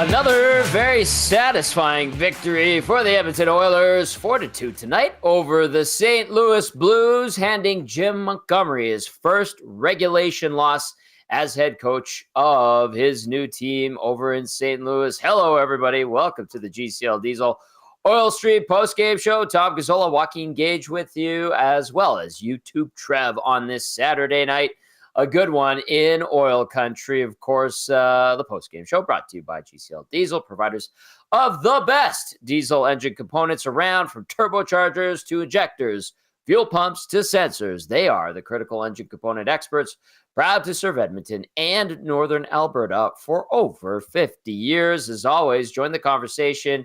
Another very satisfying victory for the Edmonton Oilers, 4-2 tonight over the St. Louis Blues, handing Jim Montgomery his first regulation loss as head coach of his new team over in St. Louis. Hello, everybody. Welcome to the GCL Diesel Oil Street postgame show. Tom Gazzola, Joaquin, Gage with you, as well as YouTube Trev on this Saturday night. A good one in oil country. Of course, the postgame show brought to you by GCL Diesel, providers of the best diesel engine components around, from turbochargers to injectors, fuel pumps to sensors. They are the critical engine component experts, proud to serve Edmonton and Northern Alberta for over 50 years. As always, join the conversation.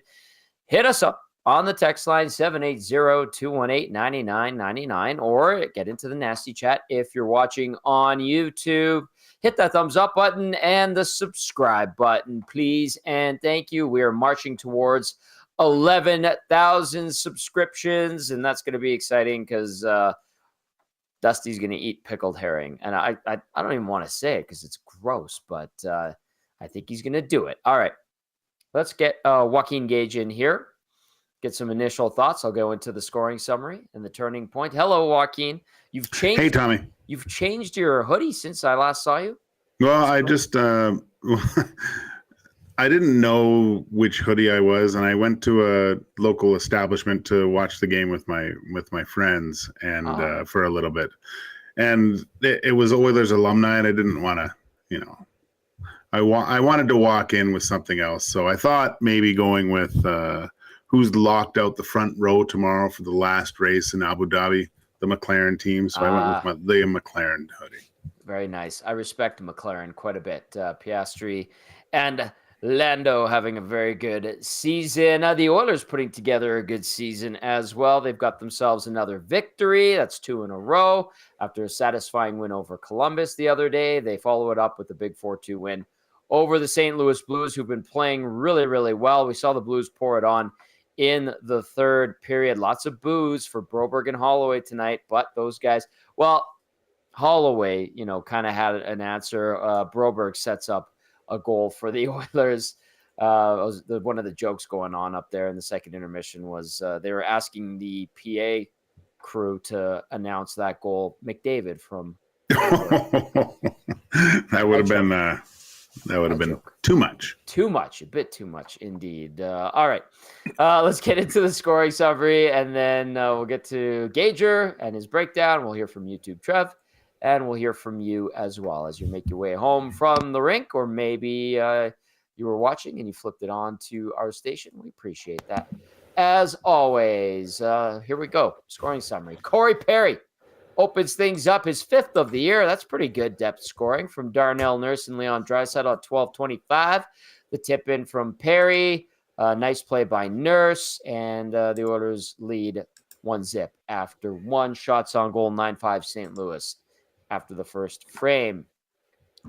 Hit us up on the text line, 780-218-9999, or get into the nasty chat if you're watching on YouTube. Hit that thumbs up button and the subscribe button, please, and thank you. We are marching towards 11,000 subscriptions, and that's going to be exciting because Dusty's going to eat pickled herring. And I don't even want to say it because it's gross, but I think he's going to do it. All right, let's get Joaquin Gage in here. Get some initial thoughts. I'll go into the scoring summary and the turning point. Hello, Joaquin. You've changed. Hey, Tommy. You've changed your hoodie since I last saw you. Well, I just I didn't know which hoodie I was, and I went to a local establishment to watch the game with my friends and for a little bit. And it was Oilers alumni, and I didn't want to, I wanted to walk in with something else. So I thought maybe going with who's locked out the front row tomorrow for the last race in Abu Dhabi, the McLaren team. So I went with the McLaren hoodie. Very nice. I respect McLaren quite a bit. Piastri and Lando having a very good season. The Oilers putting together a good season as well. They've got themselves another victory. That's 2 in a row. After a satisfying win over Columbus the other day, they follow it up with a big 4-2 win over the St. Louis Blues, who've been playing really, really well. We saw the Blues pour it on in the third period. Lots of boos for Broberg and Holloway tonight, but those guys, well, Holloway, kind of had an answer. Broberg sets up a goal for the Oilers. One of the jokes going on up there in the second intermission was they were asking the PA crew to announce that goal. McDavid from that would have been too much. A bit too much indeed. All right, let's get into the scoring summary, and then we'll get to Gager and his breakdown. We'll hear from YouTube Trev, and we'll hear from you as well as you make your way home from the rink, or maybe you were watching and you flipped it on to our station. We appreciate that. As always, here we go. Scoring summary. Corey Perry opens things up, his 5th of the year. That's pretty good depth scoring from Darnell Nurse and Leon Draisaitl at 12:25. The tip in from Perry. Nice play by Nurse, and the Oilers lead 1-0 after 1. Shots on goal, 9-5 St. Louis after the first frame.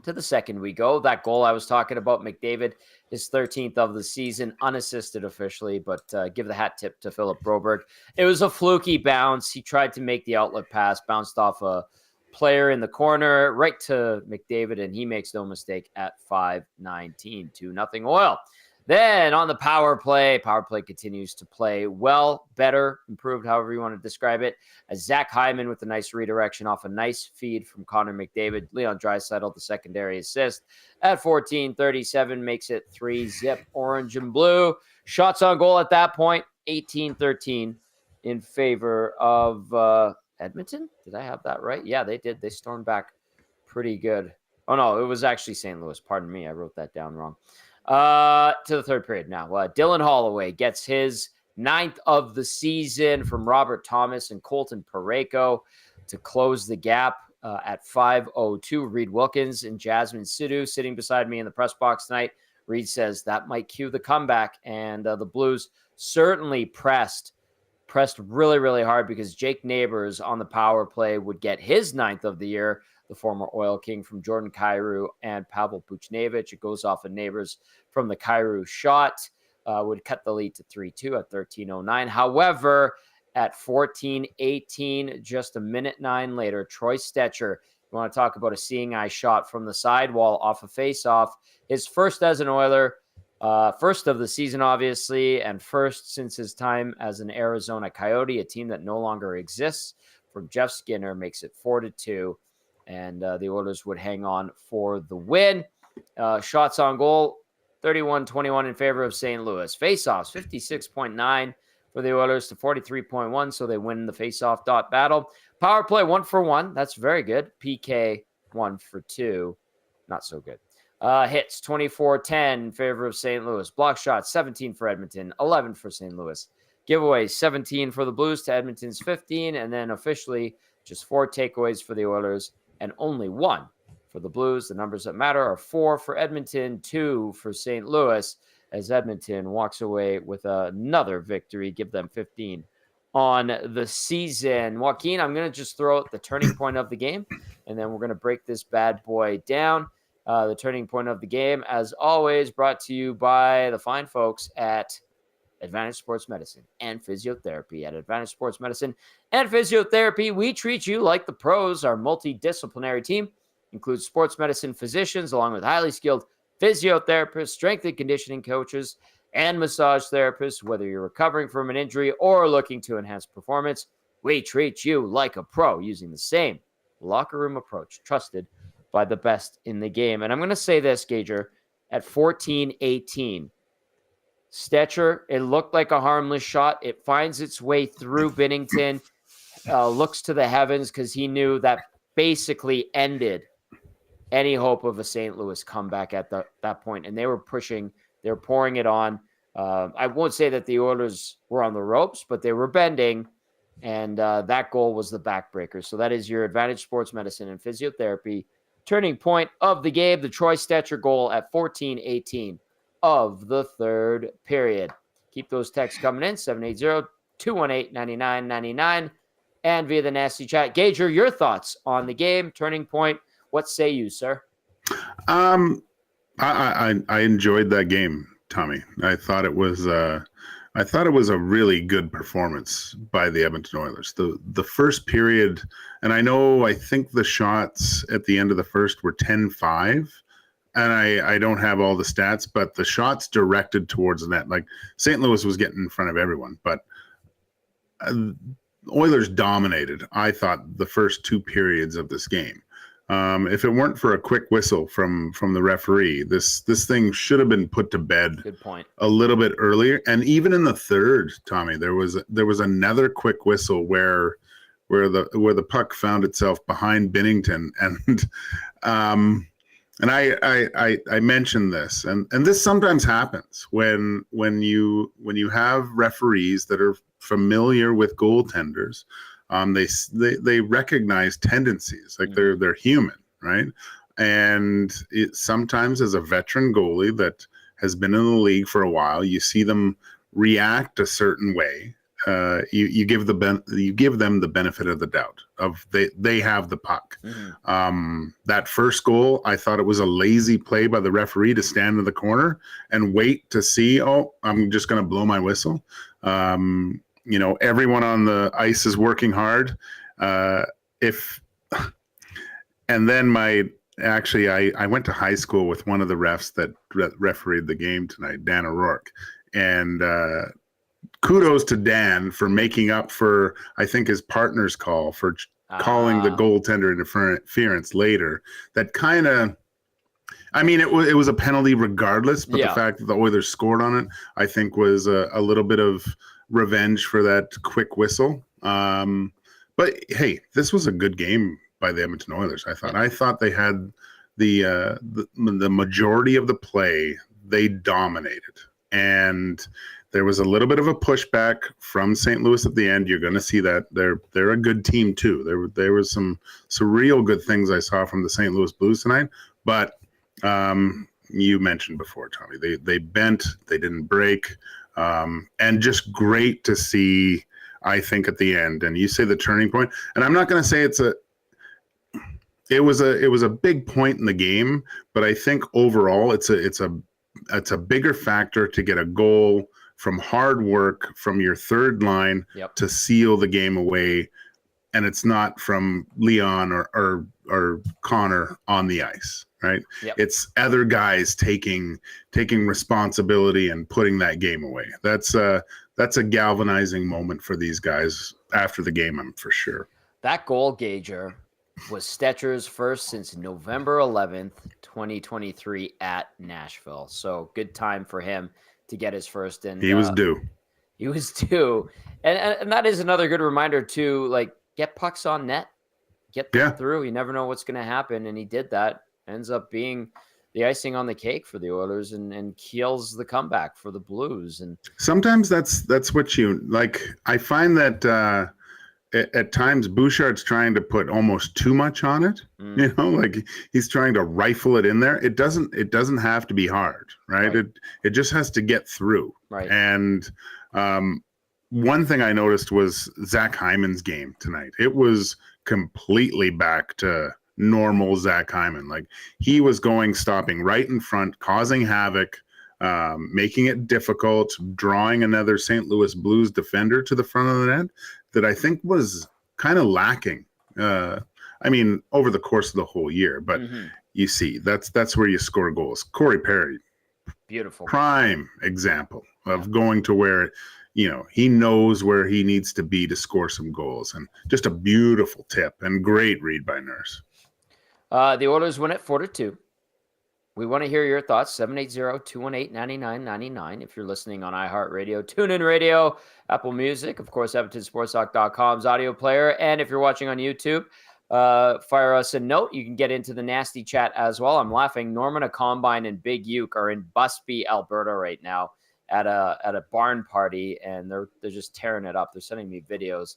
To the second we go. That goal I was talking about, McDavid, his 13th of the season, unassisted officially, but give the hat tip to Philip Broberg. It was a fluky bounce. He tried to make the outlet pass, bounced off a player in the corner, right to McDavid, and he makes no mistake at 5:19, 2-0 Oil. Then on the power play continues to play well, better, improved, however you want to describe it. As Zach Hyman with a nice redirection off a nice feed from Connor McDavid. Leon Draisaitl, the secondary assist at 14:37, makes it 3-0 orange and blue. Shots on goal at that point, 18-13 in favor of Edmonton. Did I have that right? Yeah, they did. They stormed back pretty good. Oh, no, it was actually St. Louis. Pardon me. I wrote that down wrong. To the third period now. Dylan Holloway gets his 9th of the season from Robert Thomas and Colton Parayko to close the gap at 5:02. Reed Wilkins and Jasmine Sidhu sitting beside me in the press box tonight. Reed says that might cue the comeback, and the Blues certainly pressed really, really hard because Jake Neighbors on the power play would get his 9th of the year. The former Oil King from Jordan Kyrou and Pavel Buchnevich. It goes off of Neighbors from the Kyrou shot. Would cut the lead to 3-2 at 13:09. However, at 14:18, just a minute 9 later, Troy Stetcher, you want to talk about a seeing eye shot from the sidewall off a face-off, his first as an Oiler, First of the season, obviously, and first since his time as an Arizona Coyote, a team that no longer exists. From Jeff Skinner makes it 4-2, and the Oilers would hang on for the win. Shots on goal, 31-21 in favor of St. Louis. Faceoffs, 56.9 for the Oilers to 43.1, so they win the faceoff dot battle. Power play 1-for-1, that's very good. PK 1-for-2, not so good. Hits 24-10 in favor of St. Louis. Block shots 17 for Edmonton, 11 for St. Louis. Giveaways 17 for the Blues to Edmonton's 15, and then officially just 4 takeaways for the Oilers and only 1 for the Blues. The numbers that matter are 4 for Edmonton, 2 for St. Louis, as Edmonton walks away with another victory, give them 15 on the season. Joaquin, I'm going to just throw out the turning point of the game, and then we're going to break this bad boy down. The turning point of the game, as always, brought to you by the fine folks at Advantage Sports Medicine and Physiotherapy. At Advantage Sports Medicine and Physiotherapy, we treat you like the pros. Our multidisciplinary team includes sports medicine physicians, along with highly skilled physiotherapists, strength and conditioning coaches, and massage therapists. Whether you're recovering from an injury or looking to enhance performance, we treat you like a pro using the same locker room approach, trusted by the best in the game. And I'm going to say this, Gager, at 14-18, Stetcher, it looked like a harmless shot. It finds its way through Binnington, looks to the heavens because he knew that basically ended any hope of a St. Louis comeback at that point. And they were pushing, they were pouring it on. I won't say that the Oilers were on the ropes, but they were bending. And that goal was the backbreaker. So that is your Advantage Sports Medicine and Physiotherapy turning point of the game, the Troy Stetcher goal at 14-18 of the third period. Keep those texts coming in, 780-218-9999, and via the nasty chat. Gager, your thoughts on the game, turning point. What say you, sir? I enjoyed that game, Tommy. I thought it was a really good performance by the Edmonton Oilers. The first period, and I think the shots at the end of the first were 10-5, and I don't have all the stats, but the shots directed towards the net, like St. Louis was getting in front of everyone, but Oilers dominated, I thought, the first 2 periods of this game. If it weren't for a quick whistle from the referee, this thing should have been put to bed. Good point. A little bit earlier. And even in the third, Tommy, there was another quick whistle where the puck found itself behind Binnington, and I mentioned this, and this sometimes happens when you have referees that are familiar with goaltenders. They recognize tendencies, like they're human, right? And sometimes as a veteran goalie that has been in the league for a while, you see them react a certain way. You give them the benefit of the doubt of they have the puck. Mm-hmm. That first goal, I thought it was a lazy play by the referee to stand in the corner and wait to see, oh, I'm just going to blow my whistle. Everyone on the ice is working hard. And then I went to high school with one of the refs that refereed the game tonight, Dan O'Rourke, and kudos to Dan for making up for, I think, his partner's call for calling the goaltender interference later. That kind of, it was a penalty regardless, but the fact that the Oilers scored on it, I think, was a little bit of revenge for that quick whistle. But hey, this was a good game by the Edmonton Oilers. I thought they had the majority of the play. They dominated, and there was a little bit of a pushback from St. Louis at the end. You're going to see that they're a good team too. There was some real good things I saw from the St. Louis Blues tonight. But you mentioned before, Tommy, they bent, they didn't break. And just great to see, I think, at the end. And you say the turning point, and I'm not going to say it was a big point in the game, but I think overall it's a bigger factor to get a goal from hard work from your third line to seal the game away, and it's not from Leon or Connor on the ice, right? Yep. It's other guys taking responsibility and putting that game away. That's a galvanizing moment for these guys after the game, I'm for sure. That goal, Gager, was Stetcher's first since November 11th, 2023 at Nashville. So good time for him to get his first. And he was due. He was due. And that is another good reminder to, like, get pucks on net, get them through. You never know what's going to happen. And he did that. Ends up being the icing on the cake for the Oilers and keels the comeback for the Blues. And sometimes that's what you like. I find that at times Bouchard's trying to put almost too much on it. You know, like he's trying to rifle it in there. It doesn't have to be hard, right? It just has to get through. Right. And one thing I noticed was Zach Hyman's game tonight. It was completely back to normal Zach Hyman. Like he was stopping right in front, causing havoc, making it difficult, drawing another St. Louis Blues defender to the front of the net that I think was kind of lacking. I mean, over the course of the whole year, but you see, that's where you score goals. Corey Perry, beautiful, prime example of going to where, you know, he knows where he needs to be to score some goals, and just a beautiful tip and great read by Nurse. The Oilers win it 4-2. We want to hear your thoughts, 780-218-9999. If you're listening on iHeartRadio, TuneIn Radio, Apple Music, of course, EdmontonSportsTalk.com's audio player. And if you're watching on YouTube, fire us a note. You can get into the nasty chat as well. I'm laughing. Norman, a Combine, and Big Uke are in Busby, Alberta right now at a barn party, and they're just tearing it up. They're sending me videos.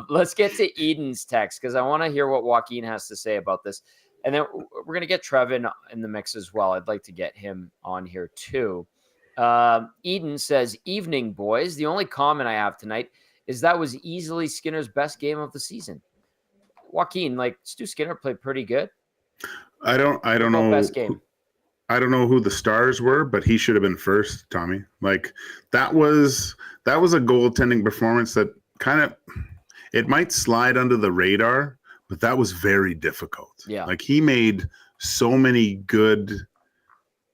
Let's get to Eden's text, because I want to hear what Joaquin has to say about this. And then we're going to get Trev in the mix as well. I'd like to get him on here too. Eden says, "Evening, boys. The only comment I have tonight is that was easily Skinner's best game of the season." Joaquin, like, Stu Skinner played pretty good. I don't know. Best game. I don't know who the stars were, but he should have been first, Tommy. Like that was a goaltending performance that kind of, it might slide under the radar, but that was very difficult. Yeah. Like he made so many good,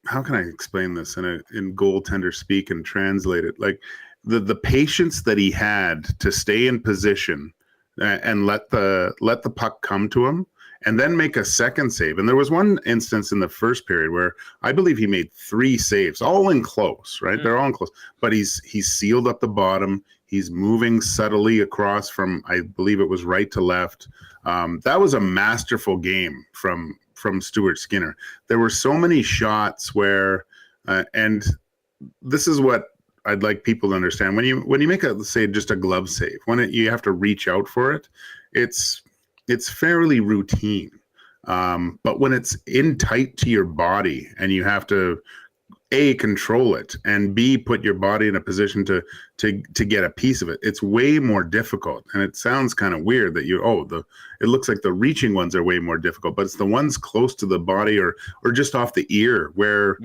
how can I explain this in goaltender speak and translate it? Like the patience that he had to stay in position and let the puck come to him and then make a second save. And there was one instance in the first period where I believe he made 3 saves, all in close, right? They're all in close, but he's sealed up the bottom. He's moving subtly across from, I believe it was right to left. That was a masterful game from Stuart Skinner. There were so many shots where, and this is what I'd like people to understand. When you make say just a glove save, you have to reach out for it, it's fairly routine. But when it's in tight to your body and you have to A, control it, and B, put your body in a position to get a piece of it, it's way more difficult. And it sounds kind of weird that it looks like the reaching ones are way more difficult, but it's the ones close to the body or just off the ear where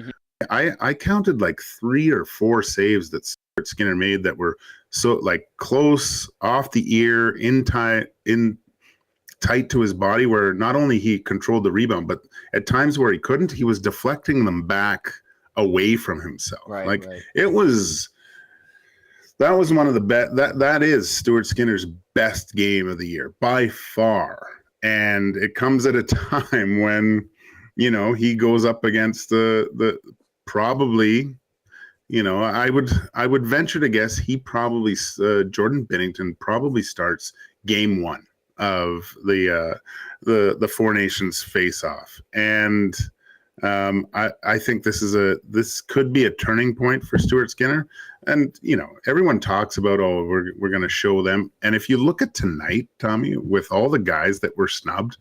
I counted like 3 or 4 saves that Stuart Skinner made that were so like close off the ear, in tight to his body, where not only he controlled the rebound, but at times where he couldn't, he was deflecting them back away from himself. Right. It was, that was one of the best, that is Stuart Skinner's best game of the year by far. And it comes at a time when, you know, he goes up against the probably, you know, I would venture to guess he probably, Jordan Binnington probably starts game 1 of the Four Nations face-off. And I think this could be a turning point for Stuart Skinner. And, you know, everyone talks about, we're going to show them. And if you look at tonight, Tommy, with all the guys that were snubbed,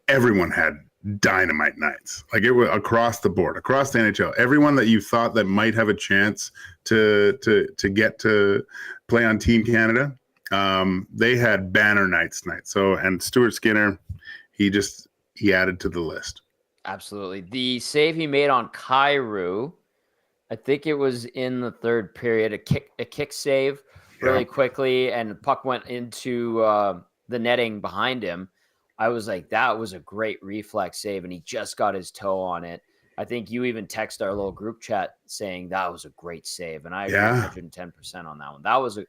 everyone had dynamite nights. Like it was across the board, across the NHL. Everyone that you thought that might have a chance to get to play on Team Canada, they had banner nights tonight. So, and Stuart Skinner, he added to the list. Absolutely. The save he made on Kyrou, I think it was in the third period, a kick save really quickly, and the puck went into the netting behind him. I was like, that was a great reflex save, and he just got his toe on it. I think you even text our little group chat saying that was a great save, and I agree 110% on that one. That was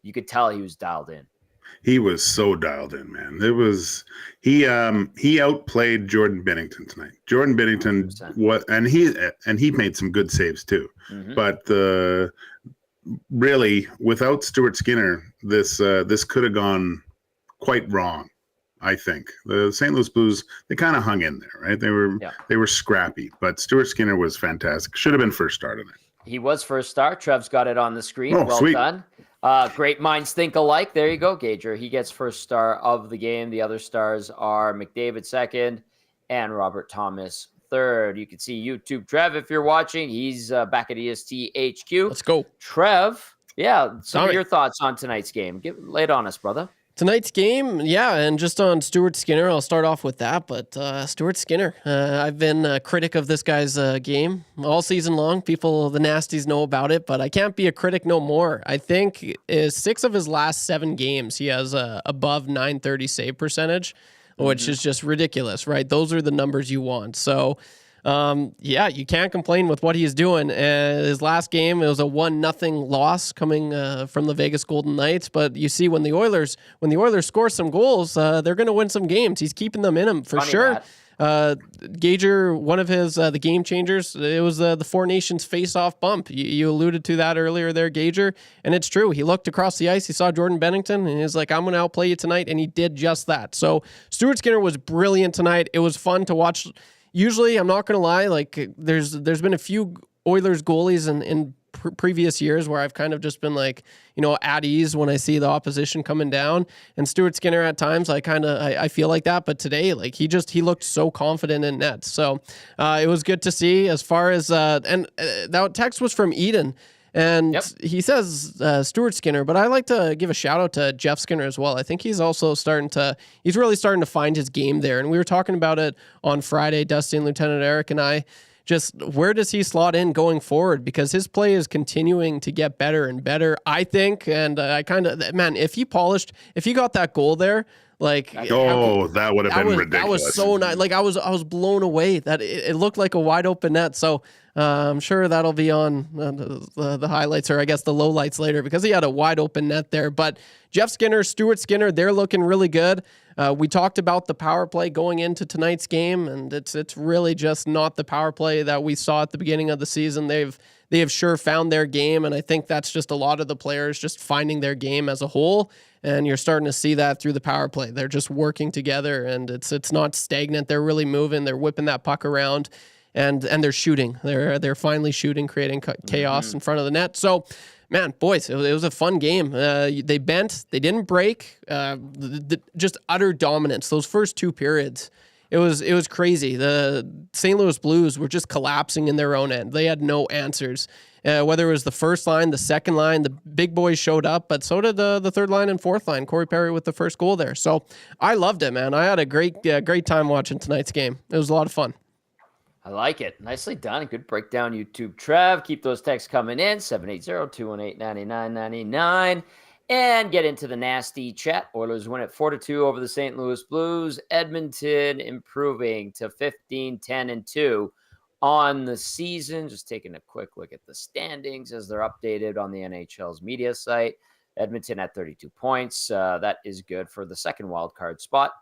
you could tell he was dialed in. He was so dialed in, man. It was he outplayed Jordan Binnington tonight. Jordan Binnington 100%. and he made some good saves too. Mm-hmm. But really, without Stuart Skinner, this could have gone quite wrong. I think the St. Louis Blues, they kind of hung in there, right? They were scrappy, but Stuart Skinner was fantastic. Should have been first star tonight. He was first star. Trev's got it on the screen. Oh, well sweet. Done. Great minds think alike. There you go, Gager. He gets first star of the game. The other stars are McDavid second and Robert Thomas third. You can see YouTube Trev if you're watching. He's back at EST HQ. Let's go. Trev, some of your thoughts on tonight's game. Lay it on us, brother. Tonight's game, and just on Stuart Skinner, I'll start off with that. But Stuart Skinner, I've been a critic of this guy's game all season long. The nasties know about it, but I can't be a critic no more. I think 6 of his last 7 games, he has above .930 save percentage, which is just ridiculous, right? Those are the numbers you want. So, you can't complain with what he's doing. His last game, it was a 1-0 loss coming from the Vegas Golden Knights. But you see, when the Oilers score some goals, they're going to win some games. He's keeping them in him for sure. Gager, one of his the game changers, it was the Four Nations face-off bump. You alluded to that earlier there, Gager, and it's true. He looked across the ice, he saw Jordan Binnington, and he's like, I'm going to outplay you tonight, and he did just that. So Stuart Skinner was brilliant tonight. It was fun to watch. Usually, I'm not going to lie, like there's been a few Oilers goalies in previous years where I've kind of just been like, at ease when I see the opposition coming down. And Stuart Skinner at times, I feel like that. But today, like he looked so confident in net. So it was good to see. As far as that text was from Eden. And he says Stuart Skinner, but I like to give a shout out to Jeff Skinner as well. I think he's also he's really starting to find his game there. And we were talking about it on Friday, Dusty and Lieutenant Eric and I, just where does he slot in going forward? Because his play is continuing to get better and better, I think. And if he got that goal there, that would have been ridiculous. That was so nice. Like I was blown away that it looked like a wide open net. So I'm sure that'll be on the highlights, or I guess the lowlights later, because he had a wide open net there. But Jeff Skinner, Stuart Skinner, they're looking really good. We talked about the power play going into tonight's game, and it's really just not the power play that we saw at the beginning of the season. They have sure found their game, and I think that's just a lot of the players just finding their game as a whole. And you're starting to see that through the power play. They're just working together, and it's not stagnant. They're really moving. They're whipping that puck around, and they're shooting. They're finally shooting, creating chaos in front of the net. So, man, boys, it was a fun game. They bent. They didn't break. Just utter dominance. Those first 2 periods, it was crazy. The St. Louis Blues were just collapsing in their own end. They had no answers. Whether it was the first line, the second line, the big boys showed up, but so did the third line and fourth line. Corey Perry with the first goal there. So I loved it, man. I had a great time watching tonight's game. It was a lot of fun. I like it. Nicely done. Good breakdown, YouTube Trev. Keep those texts coming in, 780-218-9999. And get into the nasty chat. Oilers win it 4-2 over the St. Louis Blues. Edmonton improving to 15-10-2 on the season. Just taking a quick look at the standings as they're updated on the NHL's media site. Edmonton at 32 points. That is good for the second wild card spot.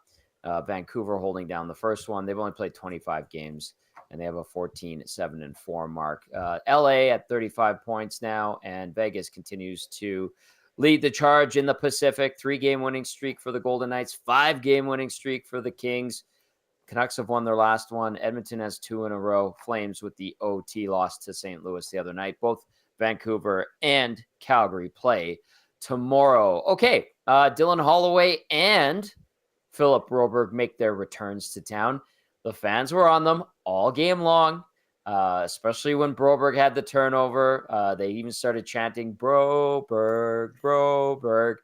Vancouver holding down the first one. They've only played 25 games, and they have a 14-7-4 mark. LA at 35 points now, and Vegas continues to lead the charge in the Pacific. 3-game winning streak for the Golden Knights, 5-game winning streak for the Kings. Canucks have won their last one. Edmonton has 2 in a row. Flames with the OT loss to St. Louis the other night. Both Vancouver and Calgary play tomorrow. Okay, Dylan Holloway and Philip Broberg make their returns to town. The fans were on them all game long, especially when Broberg had the turnover. They even started chanting, Broberg, Broberg.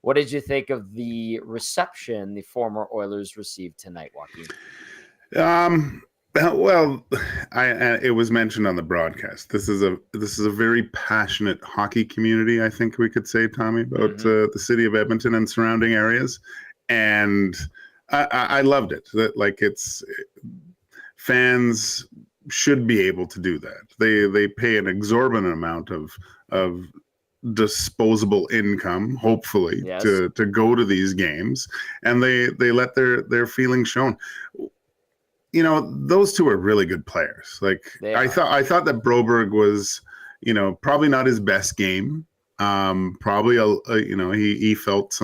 What did you think of the reception the former Oilers received tonight, Joaquin? Well, it was mentioned on the broadcast. This is a very passionate hockey community, I think we could say, Tommy, about the city of Edmonton and surrounding areas. And I loved it. That like it's fans should be able to do that. They pay an exorbitant amount of disposable income, hopefully, Yes. to go to these games, and they let their feelings shown. You know, those two are really good players. Like I thought that Broberg was, you know, probably not his best game. Probably you know, he felt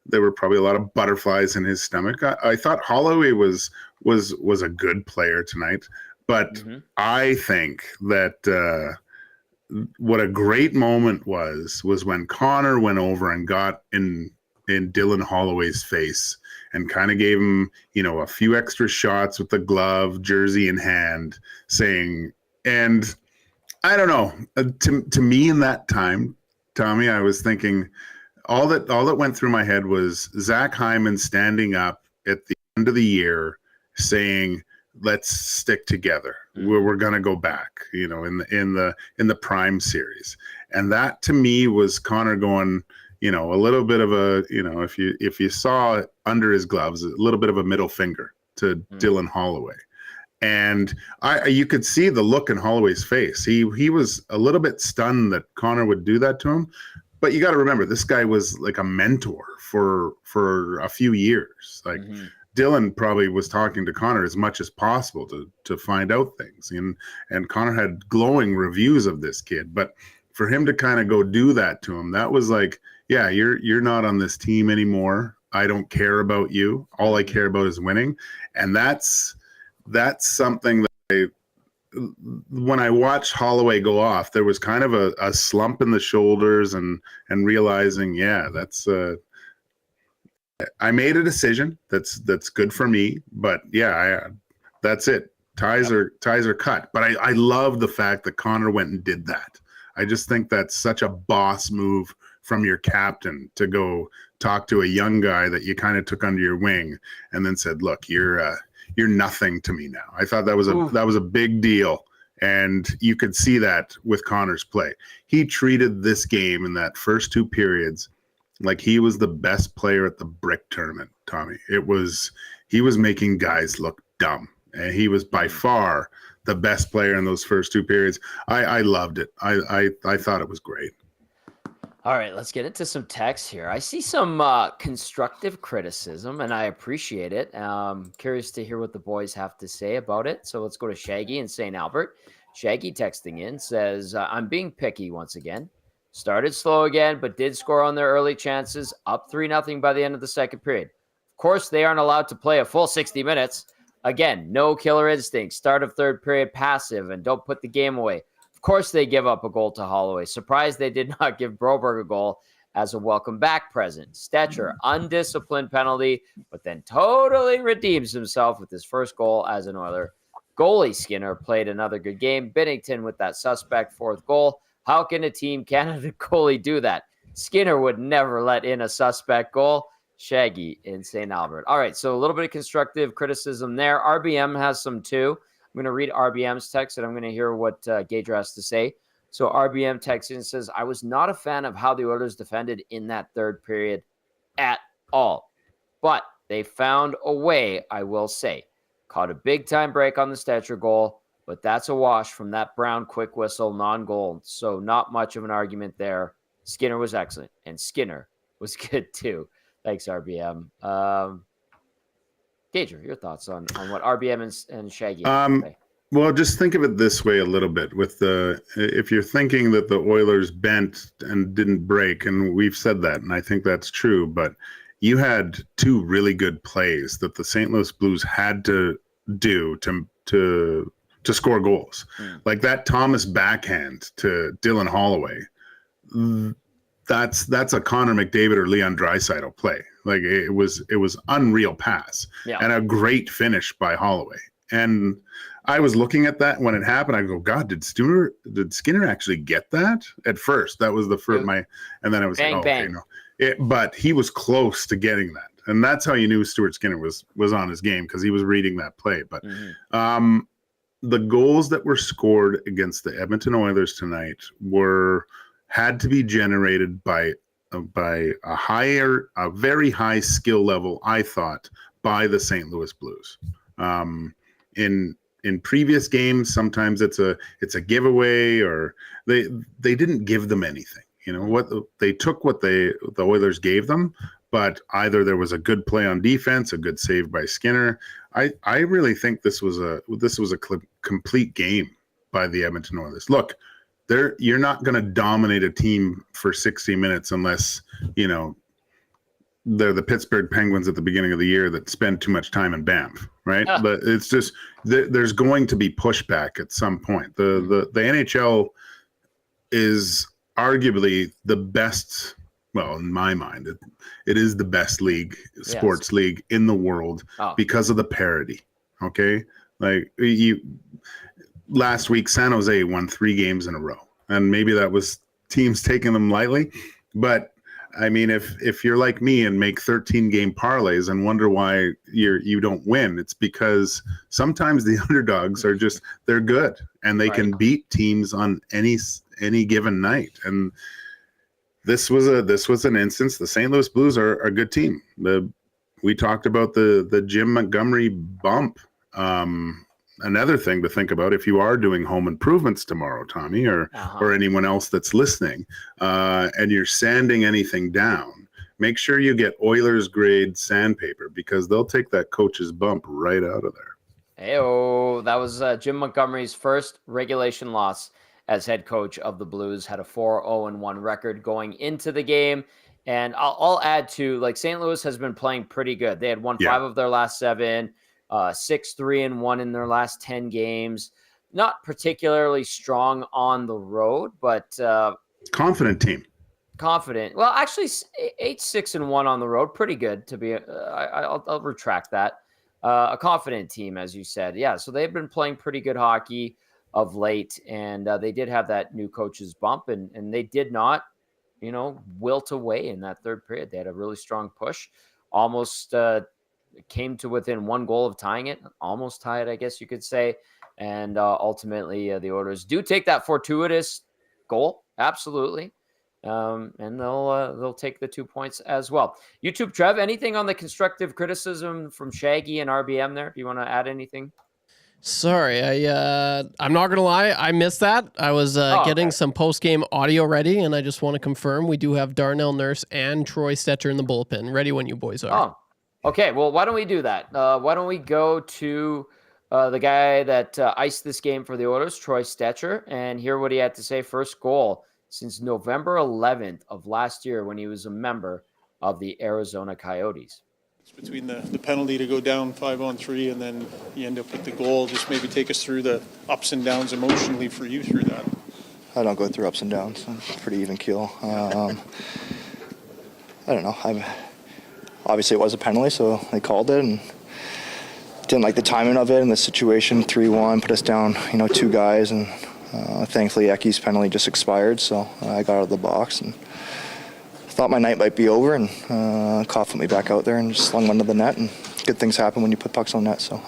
there were probably a lot of butterflies in his stomach. I thought Holloway was a good player tonight, but I think that what a great moment was when Connor went over and got in Dylan Holloway's face and kind of gave him, you know, a few extra shots with the glove, jersey in hand, saying, and I don't know, to me in that time, Tommy, I was thinking all that went through my head was Zach Hyman standing up at the end of the year saying, let's stick together. We're going to go back, you know, in the Prime series. And that to me was Connor going, you know, a little bit of a, you know, if you saw under his gloves, a little bit of a middle finger to Dylan Holloway. And you could see the look in Holloway's face. He was a little bit stunned that Connor would do that to him. But you got to remember, this guy was like a mentor for a few years. Like Dylan probably was talking to Connor as much as possible to find out things. And Connor had glowing reviews of this kid. But for him to kind of go do that to him, that was like, yeah, you're not on this team anymore. I don't care about you. All I care about is winning. And that's something that when I watched Holloway go off, there was kind of a slump in the shoulders and realizing, yeah, that's I made a decision that's good for me, but yeah, that's it. Ties are cut. But I love the fact that Connor went and did that. I just think that's such a boss move from your captain to go talk to a young guy that you kind of took under your wing and then said, look, you're nothing to me now. I thought that was a big deal. And you could see that with Connor's play. He treated this game in that first two periods like he was the best player at the brick tournament, Tommy. He was making guys look dumb. And he was by far the best player in those first two periods. I loved it. I thought it was great. All right, let's get into some text here. I see some constructive criticism, and I appreciate it. Curious to hear what the boys have to say about it. So let's go to Shaggy in St. Albert. Shaggy texting in says, I'm being picky once again. Started slow again, but did score on their early chances, up 3-0 by the end of the second period. Of course, they aren't allowed to play a full 60 minutes. Again, no killer instinct. Start of third period, passive, and don't put the game away. Of course, they give up a goal to Holloway. Surprised they did not give Broberg a goal as a welcome back present. Stetcher, undisciplined penalty, but then totally redeems himself with his first goal as an Oiler. Goalie Skinner played another good game. Binnington with that suspect fourth goal. How can a Team Canada goalie do that? Skinner would never let in a suspect goal. Shaggy in St. Albert. All right, so a little bit of constructive criticism there. RBM has some too. I'm going to read RBM's text, and I'm going to hear what Gage has to say. So RBM texts in and says, I was not a fan of how the Oilers defended in that third period at all. But they found a way, I will say. Caught a big-time break on the Stetcher goal, but that's a wash from that Brown quick whistle non-goal. So not much of an argument there. Skinner was excellent, and Skinner was good too. Thanks, RBM. Gager, your thoughts on what RBM and Shaggy say? Well, just think of it this way a little bit. If you're thinking that the Oilers bent and didn't break, and we've said that, and I think that's true, but you had two really good plays that the St. Louis Blues had to do to score goals. Like that Thomas backhand to Dylan Holloway. That's a Connor McDavid or Leon Draisaitl play. Like it was unreal pass and a great finish by Holloway. And I was looking at that when it happened. I go, God, did Skinner actually get that at first? That was the first and then I was bang, like, bang. Okay, no. But he was close to getting that, and that's how you knew Stuart Skinner was on his game, because he was reading that play. But the goals that were scored against the Edmonton Oilers tonight had to be generated by a very high skill level, I thought, by the St. Louis Blues. In previous games, sometimes it's a giveaway, or they didn't give them anything. What they took, what the Oilers gave them, but either there was a good play on defense, a good save by Skinner. I really think this was a complete game by the Edmonton Oilers. Look, you're not going to dominate a team for 60 minutes unless they're the Pittsburgh Penguins at the beginning of the year that spend too much time in Banff, right? Yeah. But it's just there's going to be pushback at some point. The NHL is arguably the best. Well, in my mind, it is the best sports league in the world because of the parity. Okay, like last week, San Jose won 3 games in a row, and maybe that was teams taking them lightly, but I mean, if you're like me and make 13-game parlays and wonder why you don't win, it's because sometimes the underdogs are they're good and they can beat teams on any given night. And this was an instance. The St. Louis Blues are a good team. We talked about the Jim Montgomery bump. Another thing to think about if you are doing home improvements tomorrow, Tommy, or anyone else that's listening, and you're sanding anything down, make sure you get Oilers grade sandpaper, because they'll take that coach's bump right out of there. Hey-oh, that was Jim Montgomery's first regulation loss as head coach of the Blues. Had a 4-0-1 record going into the game. And I'll add to, like, St. Louis has been playing pretty good. They had won 5 of their last 7. 6-3-1 in their last 10 games. Not particularly strong on the road, but confident team. Confident. Well, actually, 8-6-1 on the road, pretty good to be. I'll retract that. A confident team, as you said. Yeah, so they've been playing pretty good hockey of late, and they did have that new coach's bump, and they did not, wilt away in that third period. They had a really strong push, almost. Came to within 1 goal of tying it, almost tied, I guess you could say. And ultimately, the Oilers do take that fortuitous goal, absolutely, and they'll take the 2 points as well. YouTube, Trev, anything on the constructive criticism from Shaggy and RBM there? Do you want to add anything? Sorry, I'm not gonna lie, I missed that. I was getting some post-game audio ready, and I just want to confirm we do have Darnell Nurse and Troy Stetcher in the bullpen. Ready when you boys are. Oh. Okay, well, why don't we do that? Why don't we go to the guy that iced this game for the Oilers, Troy Stetcher, and hear what he had to say. First goal since November 11th of last year when he was a member of the Arizona Coyotes. It's between the penalty to go down 5-on-3 and then you end up with the goal. Just maybe take us through the ups and downs emotionally for you through that. I don't go through ups and downs. I'm pretty even keel. I don't know. Obviously, it was a penalty, so they called it, and didn't like the timing of it and the situation. 3-1 put us down, 2 guys, and thankfully Eki's penalty just expired, so I got out of the box and thought my night might be over, and Koff put me back out there and just slung one to the net, and good things happen when you put pucks on net. So,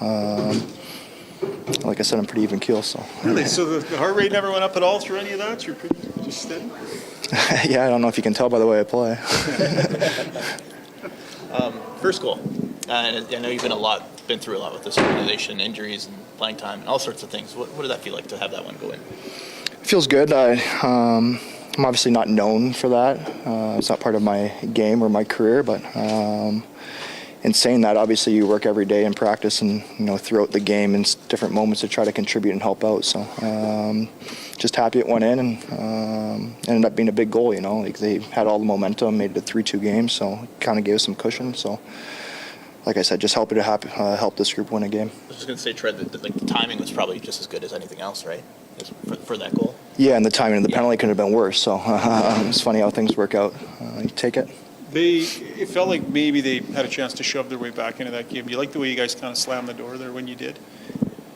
like I said, I'm pretty even keel. So really, so the heart rate never went up at all through any of that? You're pretty just steady. Yeah, I don't know if you can tell by the way I play. First goal. I know you've been through a lot with this organization, injuries and playing time and all sorts of things. What did that feel like to have that one go in? It feels good. I'm obviously not known for that. It's not part of my game or my career, but in saying that, obviously you work every day in practice and throughout the game in different moments to try to contribute and help out. So just happy it went in and ended up being a big goal. Like they had all the momentum, made it a 3-2 game, so it kind of gave us some cushion. So like I said, just help this group win a game. I was just going to say, Trev, that the timing was probably just as good as anything else, right? For that goal. Yeah, and the timing of the penalty could have been worse. So it's funny how things work out. You take it. It felt like maybe they had a chance to shove their way back into that game. Do you like the way you guys kind of slammed the door there when you did?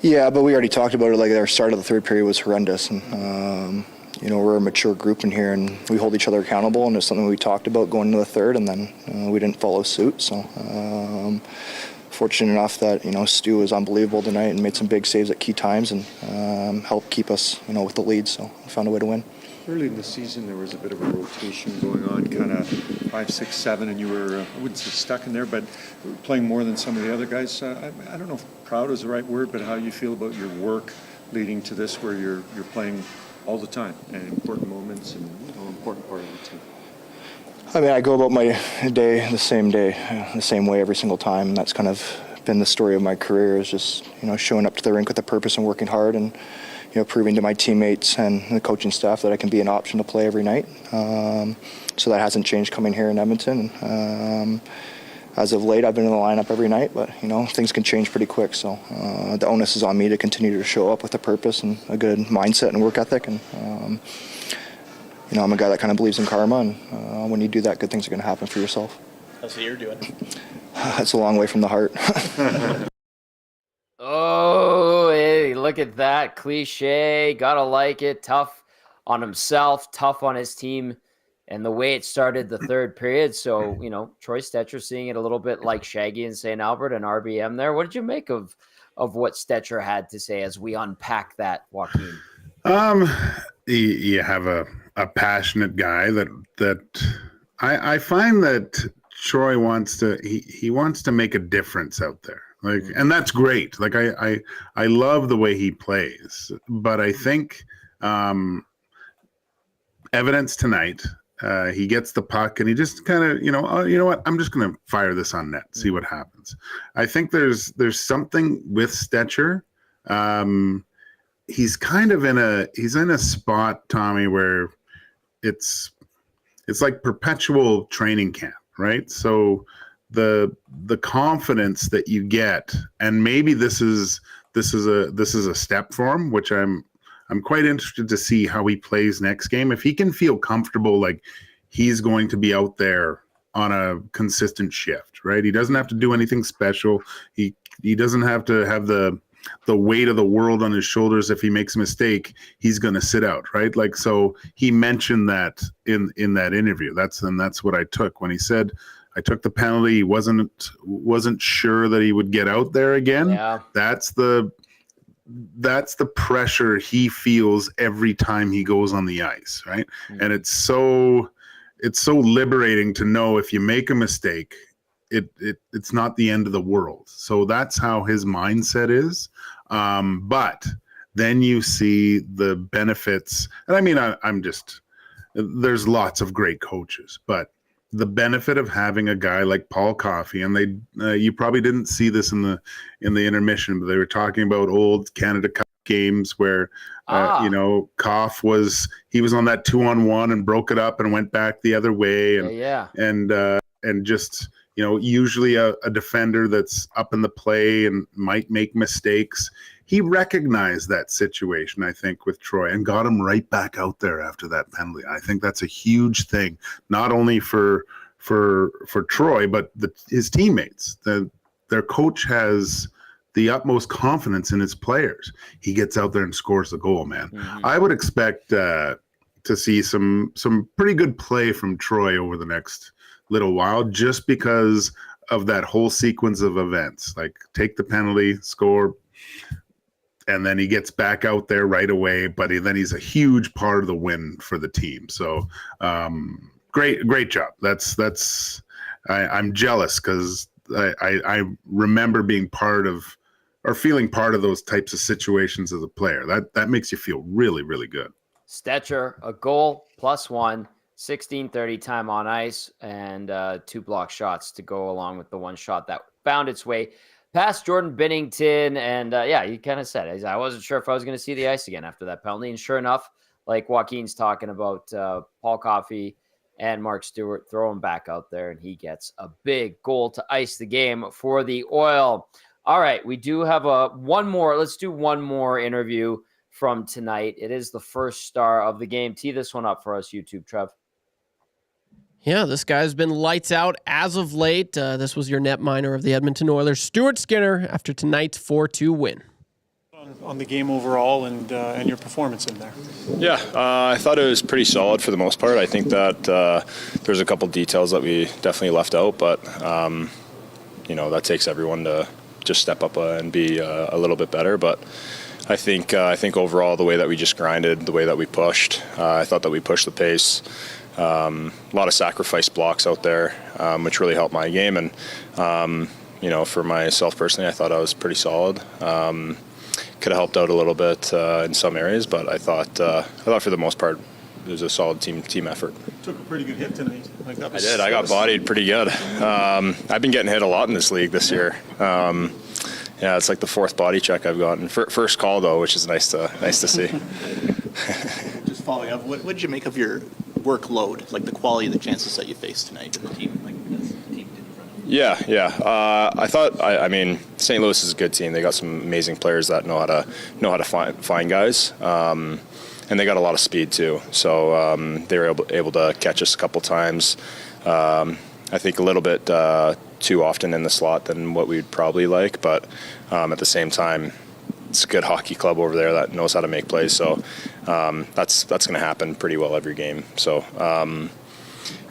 Yeah, but we already talked about it. Like our start of the third period was horrendous, and we're a mature group in here, and we hold each other accountable. And it's something we talked about going into the third, and then we didn't follow suit. So fortunate enough that Stu was unbelievable tonight and made some big saves at key times and helped keep us with the lead. So we found a way to win. Early in the season, there was a bit of a rotation going on, kind of 5, 6, 7, and you were, I wouldn't say stuck in there, but playing more than some of the other guys. I don't know if proud is the right word, but how you feel about your work leading to this, where you're playing all the time and important moments and important part of the team. I mean, I go about my day, the same way every single time. And that's kind of been the story of my career, is just, showing up to the rink with a purpose and working hard and, proving to my teammates and the coaching staff that I can be an option to play every night. So that hasn't changed coming here in Edmonton. As of late, I've been in the lineup every night, but, things can change pretty quick. So the onus is on me to continue to show up with a purpose and a good mindset and work ethic. And, I'm a guy that kind of believes in karma, and when you do that, good things are going to happen for yourself. How's the ear doing? It's a long way from the heart. Oh, hey, look at that. Cliche. Gotta like it. Tough on himself, tough on his team, and the way it started the third period. So, Troy Stetcher seeing it a little bit like Shaggy in St. Albert and RBM there. What did you make of what Stetcher had to say as we unpack that, Joaquin? You have a passionate guy that I find that Troy wants to he wants to make a difference out there. And that's great. I love the way he plays, but I think evidence tonight, he gets the puck and he just kind of, you know what, I'm just going to fire this on net, see what happens. I think there's something with Stetcher. He's kind of in a spot, Tommy, where it's like perpetual training camp, right? So the confidence that you get, and maybe this is a step for him, which I'm quite interested to see how he plays next game. If he can feel comfortable, like he's going to be out there on a consistent shift, right? He doesn't have to do anything special. He doesn't have to have the weight of the world on his shoulders. If he makes a mistake, he's going to sit out, right? So he mentioned that in that interview. That's what I took when he said, I took the penalty. He wasn't sure that he would get out there again. Yeah. That's the pressure he feels every time he goes on the ice, right? Mm-hmm. And it's so liberating to know if you make a mistake, it's not the end of the world. So that's how his mindset is. But then you see the benefits. And I mean, there's lots of great coaches, but the benefit of having a guy like Paul Coffey, and you probably didn't see this in the intermission, but they were talking about old Canada Cup games where, Koff was on that 2-on-1 and broke it up and went back the other way. And just, usually a defender that's up in the play and might make mistakes. He recognized that situation, I think, with Troy and got him right back out there after that penalty. I think that's a huge thing, not only for Troy, but his teammates. Their coach has the utmost confidence in his players. He gets out there and scores the goal, man. Mm-hmm. I would expect to see some pretty good play from Troy over the next little while, just because of that whole sequence of events. Like, take the penalty, score, and then he gets back out there right away. But then he's a huge part of the win for the team. So great job. I'm jealous because I remember being part of, or feeling part of, those types of situations as a player. That makes you feel really, really good. Stetcher, a goal +1. 16:30 time on ice, and 2 block shots to go along with the one shot that found its way past Jordan Binnington. And he kind of said, I wasn't sure if I was going to see the ice again after that penalty. And sure enough, like Joaquin's talking about, Paul Coffey and Mark Stewart throw him back out there, and he gets a big goal to ice the game for the Oil. All right, we do have one more. Let's do one more interview from tonight. It is the first star of the game. Tee this one up for us, YouTube, Trev. Yeah, this guy's been lights out as of late. This was your netminder of the Edmonton Oilers, Stuart Skinner, after tonight's 4-2 win. On the game overall and your performance in there. Yeah, I thought it was pretty solid for the most part. I think that there's a couple details that we definitely left out, but that takes everyone to just step up and be a little bit better. But I think overall, the way that we just grinded, the way that we pushed, I thought that we pushed the pace a lot of sacrifice blocks out there, which really helped my game. And for myself personally, I thought I was pretty solid. Could have helped out a little bit in some areas, but I thought for the most part it was a solid team effort. Took a pretty good hit tonight. I did. I got bodied pretty good. I've been getting hit a lot in this league this year. It's like the fourth body check I've gotten. First call though, which is nice to see. Just following up, what did you make of your workload, like the quality of the chances that you faced tonight in the team? Yeah. I mean, St. Louis is a good team. They got some amazing players that know how to find guys, and they got a lot of speed too. So they were able to catch us a couple times. I think a little bit too often in the slot than what we'd probably like, but at the same time, it's a good hockey club over there that knows how to make plays. So that's going to happen pretty well every game. So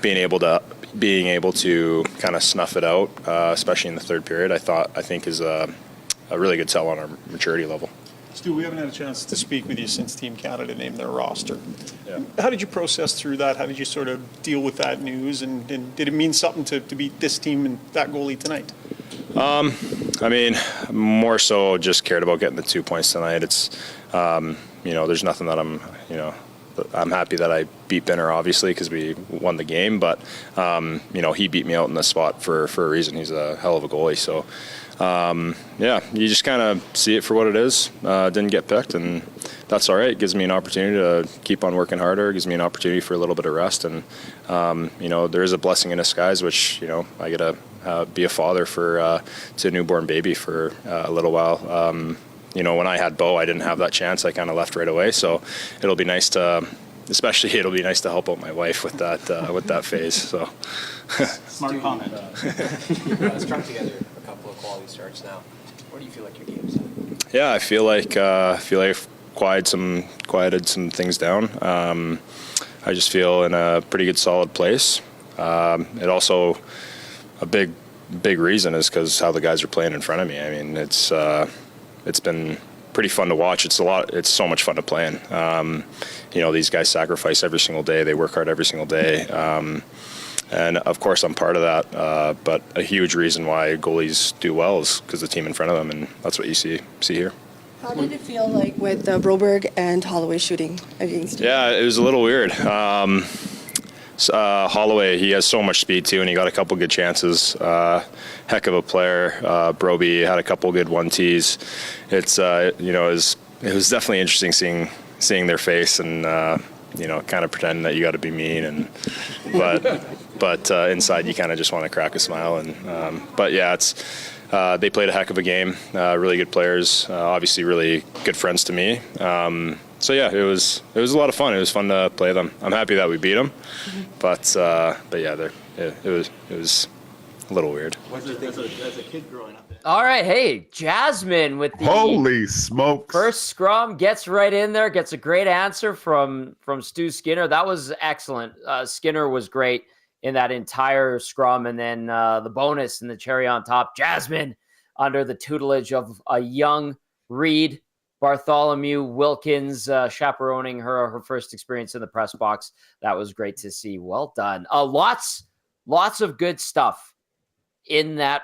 being able to kind of snuff it out, especially in the third period, I think is a really good tell on our maturity level. Stu, we haven't had a chance to speak with you since Team Canada named their roster. Yeah. How did you process through that? How did you sort of deal with that news? And did it mean something to beat this team and that goalie tonight? I mean, more so just cared about getting the 2 points tonight. It's, there's nothing that I'm happy that I beat Benner, obviously, because we won the game. But, he beat me out in the spot for a reason. He's a hell of a goalie. So, you just kind of see it for what it is. Didn't get picked, and that's all right. It gives me an opportunity to keep on working harder. It gives me an opportunity for a little bit of rest. And, there is a blessing in disguise, which, I get to be a father to a newborn baby for a little while. When I had Bo, I didn't have that chance. I kind of left right away. So it'll be nice to help out my wife with that phase. So Smart comment. Strung together a couple of quality starts now. Where do you feel like your game's at? Yeah, I feel like I've quieted some things down. I just feel in a pretty good solid place. It also a big reason is because how the guys are playing in front of me. I mean, it's been pretty fun to watch. It's so much fun to play in. These guys sacrifice every single day. They work hard every single day. And of course I'm part of that. But a huge reason why goalies do well is because the team in front of them, and that's what you see here. How did it feel like with Broberg and Holloway shooting against you? Yeah, it was a little weird. Holloway, he has so much speed too, and he got a couple good chances. Heck of a player. Broby had a couple good 1-2s. It was definitely interesting seeing their face and kind of pretending that you got to be mean, but inside you kind of just want to crack a smile. They played a heck of a game. Really good players. Obviously, really good friends to me. It was a lot of fun. It was fun to play them. I'm happy that we beat them, but it was a little weird. As a kid growing up. All right, hey, Jasmine with the Holy smokes. first scrum gets right in there, gets a great answer from Stu Skinner. That was excellent. Skinner was great in that entire scrum, and then the bonus and the cherry on top, Jasmine under the tutelage of a young Reed Bartholomew Wilkins, chaperoning her first experience in the press box. That was great to see. Well done. Lots of good stuff in that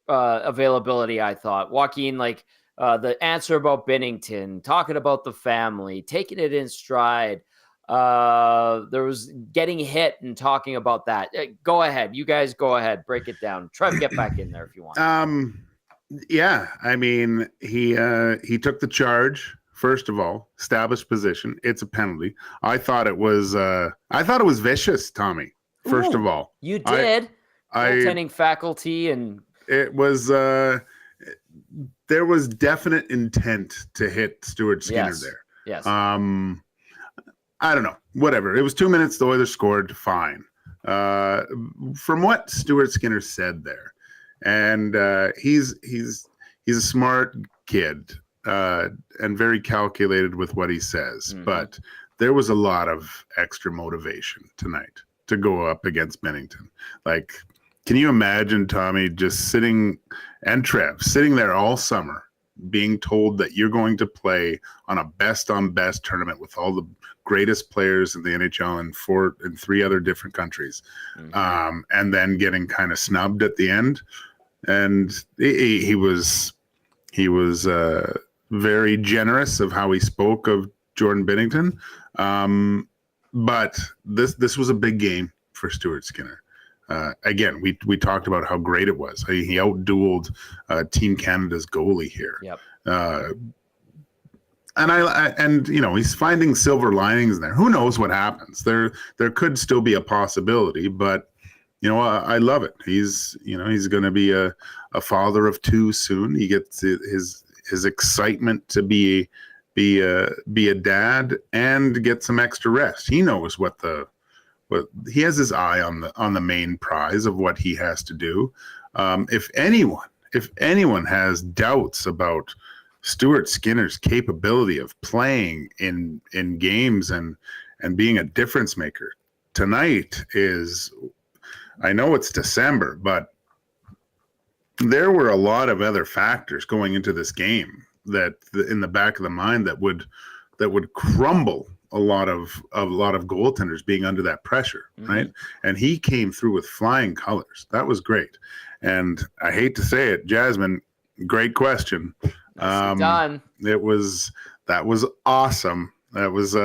availability, I thought. Joaquin, the answer about Bennington, talking about the family, taking it in stride. There was getting hit and talking about that. Go ahead. You guys go ahead. Break it down. Trev, get back in there if you want. Yeah, I mean, he took the charge. First of all, established position. It's a penalty. I thought it was vicious, Tommy. First of all, you did. Goaltending faculty, and it was there was definite intent to hit Stuart Skinner there. Yes. I don't know. Whatever. It was 2 minutes. The Oilers scored. Fine. From what Stuart Skinner said there, and he's a smart kid and very calculated with what he says. Mm-hmm. But there was a lot of extra motivation tonight to go up against Bennington. Can you imagine Tommy just sitting, and Trev sitting there all summer being told that you're going to play on a best on best tournament with all the greatest players in the NHL in 3 other different countries, and then getting kind of snubbed at the end. And he was very generous of how he spoke of Jordan Binnington. But this was a big game for Stuart Skinner. Again, we talked about how great it was. He outdueled Team Canada's goalie here. Yep. And he's finding silver linings in there. Who knows what happens? There could still be a possibility, but I love it. He's going to be a father of 2 soon. He gets his excitement to be a dad and get some extra rest. He knows what he has his eye on the main prize of what he has to do. If anyone has doubts about Stuart Skinner's capability of playing in games and being a difference maker, tonight is, I know it's December, but there were a lot of other factors going into this game that in the back of the mind that would crumble a lot of goaltenders being under that pressure, right? And he came through with flying colors. That was great. And I hate to say it, Jasmine, great question. Done. That was awesome. That was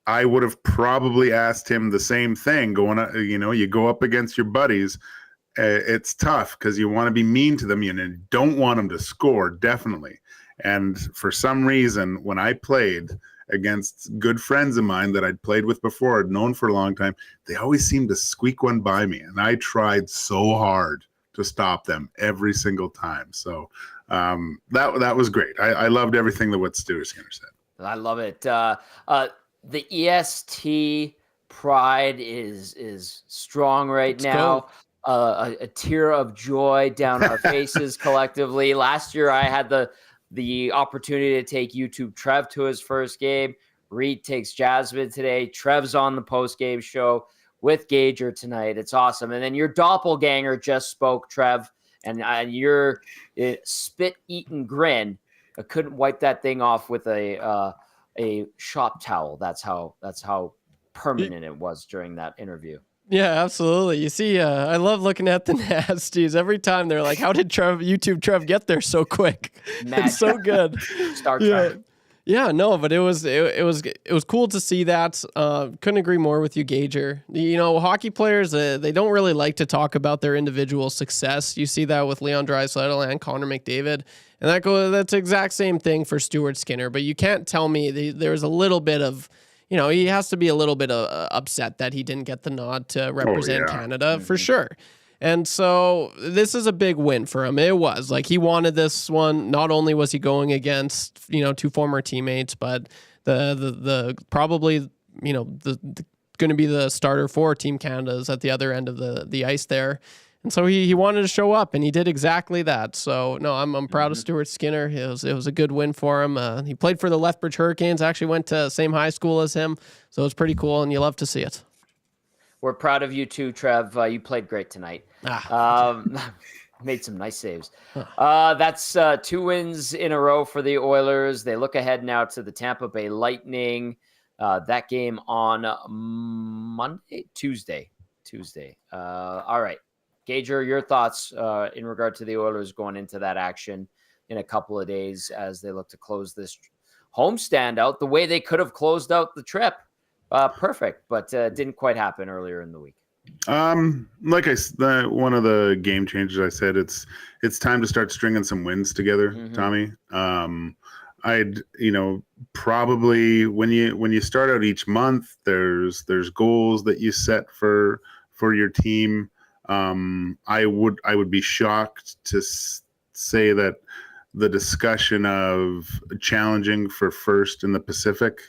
I would have probably asked him the same thing. You go up against your buddies. It's tough because you want to be mean to them. You don't want them to score, definitely. And for some reason, when I played against good friends of mine that I'd played with before, I'd known for a long time, they always seemed to squeak one by me. And I tried so hard to stop them every single time. So that was great. I loved everything that what Stuart Skinner said. I love it. The EST pride is strong right now. A tear of joy down our faces collectively. Last year, I had the opportunity to take YouTube Trev to his first game. Reed takes Jasmine today. Trev's on the post-game show with Gager tonight. It's awesome. And then your doppelganger just spoke, Trev, and your spit-eaten grin. I couldn't wipe that thing off with a shop towel. That's how permanent it was during that interview. Yeah, absolutely. You see, I love looking at the nasties. Every time they're like, how did YouTube Trev get there so quick? Magic. It's so good. Star Trek. Yeah, no, but it was cool to see that. Couldn't agree more with you, Gager. Hockey players, they don't really like to talk about their individual success. You see that with Leon Draisaitl and Connor McDavid. And that's the exact same thing for Stuart Skinner. But you can't tell me there's a little bit of, he has to be a little bit upset that he didn't get the nod to represent Canada for sure. And so this is a big win for him. It was like he wanted this one. Not only was he going against, 2 former teammates, but the probably, the going to be the starter for Team Canada's at the other end of the ice there. And so he wanted to show up, and he did exactly that. So, no, I'm proud of Stuart Skinner. It was a good win for him. He played for the Lethbridge Hurricanes, actually went to same high school as him. So it was pretty cool, and you love to see it. We're proud of you too, Trev. You played great tonight. Made some nice saves. That's 2 wins in a row for the Oilers. They look ahead now to the Tampa Bay Lightning. That game on Tuesday. All right. Gager, your thoughts in regard to the Oilers going into that action in a couple of days as they look to close this homestand out the way they could have closed out the trip. Perfect, but didn't quite happen earlier in the week. Like one of the game changers I said, it's time to start stringing some wins together, Tommy. I'd probably when you start out each month, there's goals that you set for your team. I would be shocked to say that the discussion of challenging for first in the Pacific,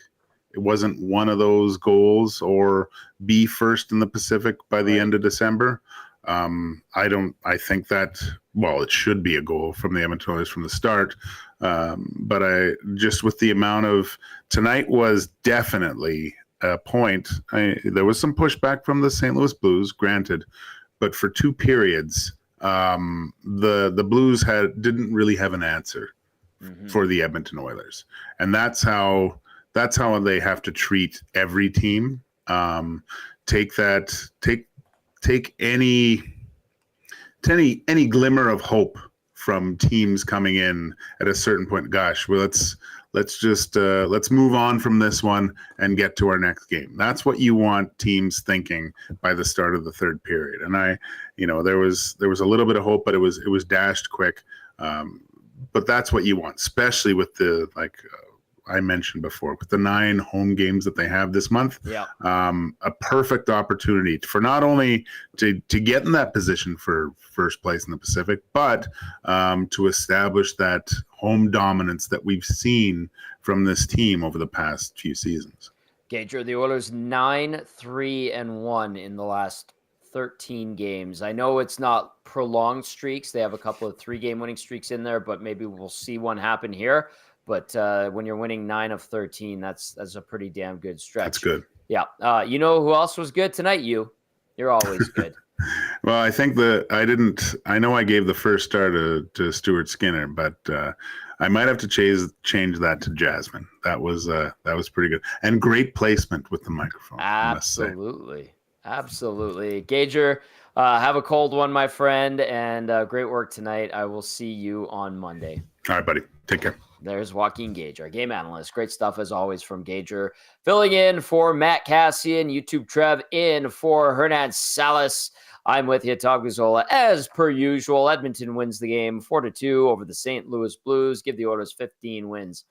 it wasn't one of those goals, or be first in the Pacific by the end of December. I think that, well, it should be a goal from the Edmonton Oilers from the start. But just with the amount of tonight was definitely a point. There was some pushback from the St. Louis Blues, granted, but for 2 periods, the Blues didn't really have an answer for the Edmonton Oilers, and that's how they have to treat every team. Take any glimmer of hope from teams coming in at a certain point. Gosh, well, let's move on from this one and get to our next game. That's what you want teams thinking by the start of the third period. And there was a little bit of hope, but it was dashed quick. But that's what you want, especially with I mentioned before, with the 9 home games that they have this month. Yeah. A perfect opportunity for not only to get in that position for first place in the Pacific, but to establish that home dominance that we've seen from this team over the past few seasons. Gage, are the Oilers 9-3-1 in the last 13 games? I know it's not prolonged streaks. They have a couple of 3-game winning streaks in there, but maybe we'll see one happen here. But when you're winning 9 of 13, that's a pretty damn good stretch. That's good. Yeah. You know who else was good tonight? You're always good. Well, I think I know I gave the first star to Stuart Skinner, but I might have to change that to Jasmine. That was pretty good. And great placement with the microphone. Absolutely. Gager, have a cold one, my friend, and great work tonight. I will see you on Monday. All right, buddy. Take care. There's Joaquin Gage, our game analyst. Great stuff as always from Gager. Filling in for Matt Cassian, YouTube Trev in for Hernan Salas. I'm with you, Tom Gazzola. As per usual, Edmonton wins the game 4-2 over the St. Louis Blues. Give the Oilers 15 wins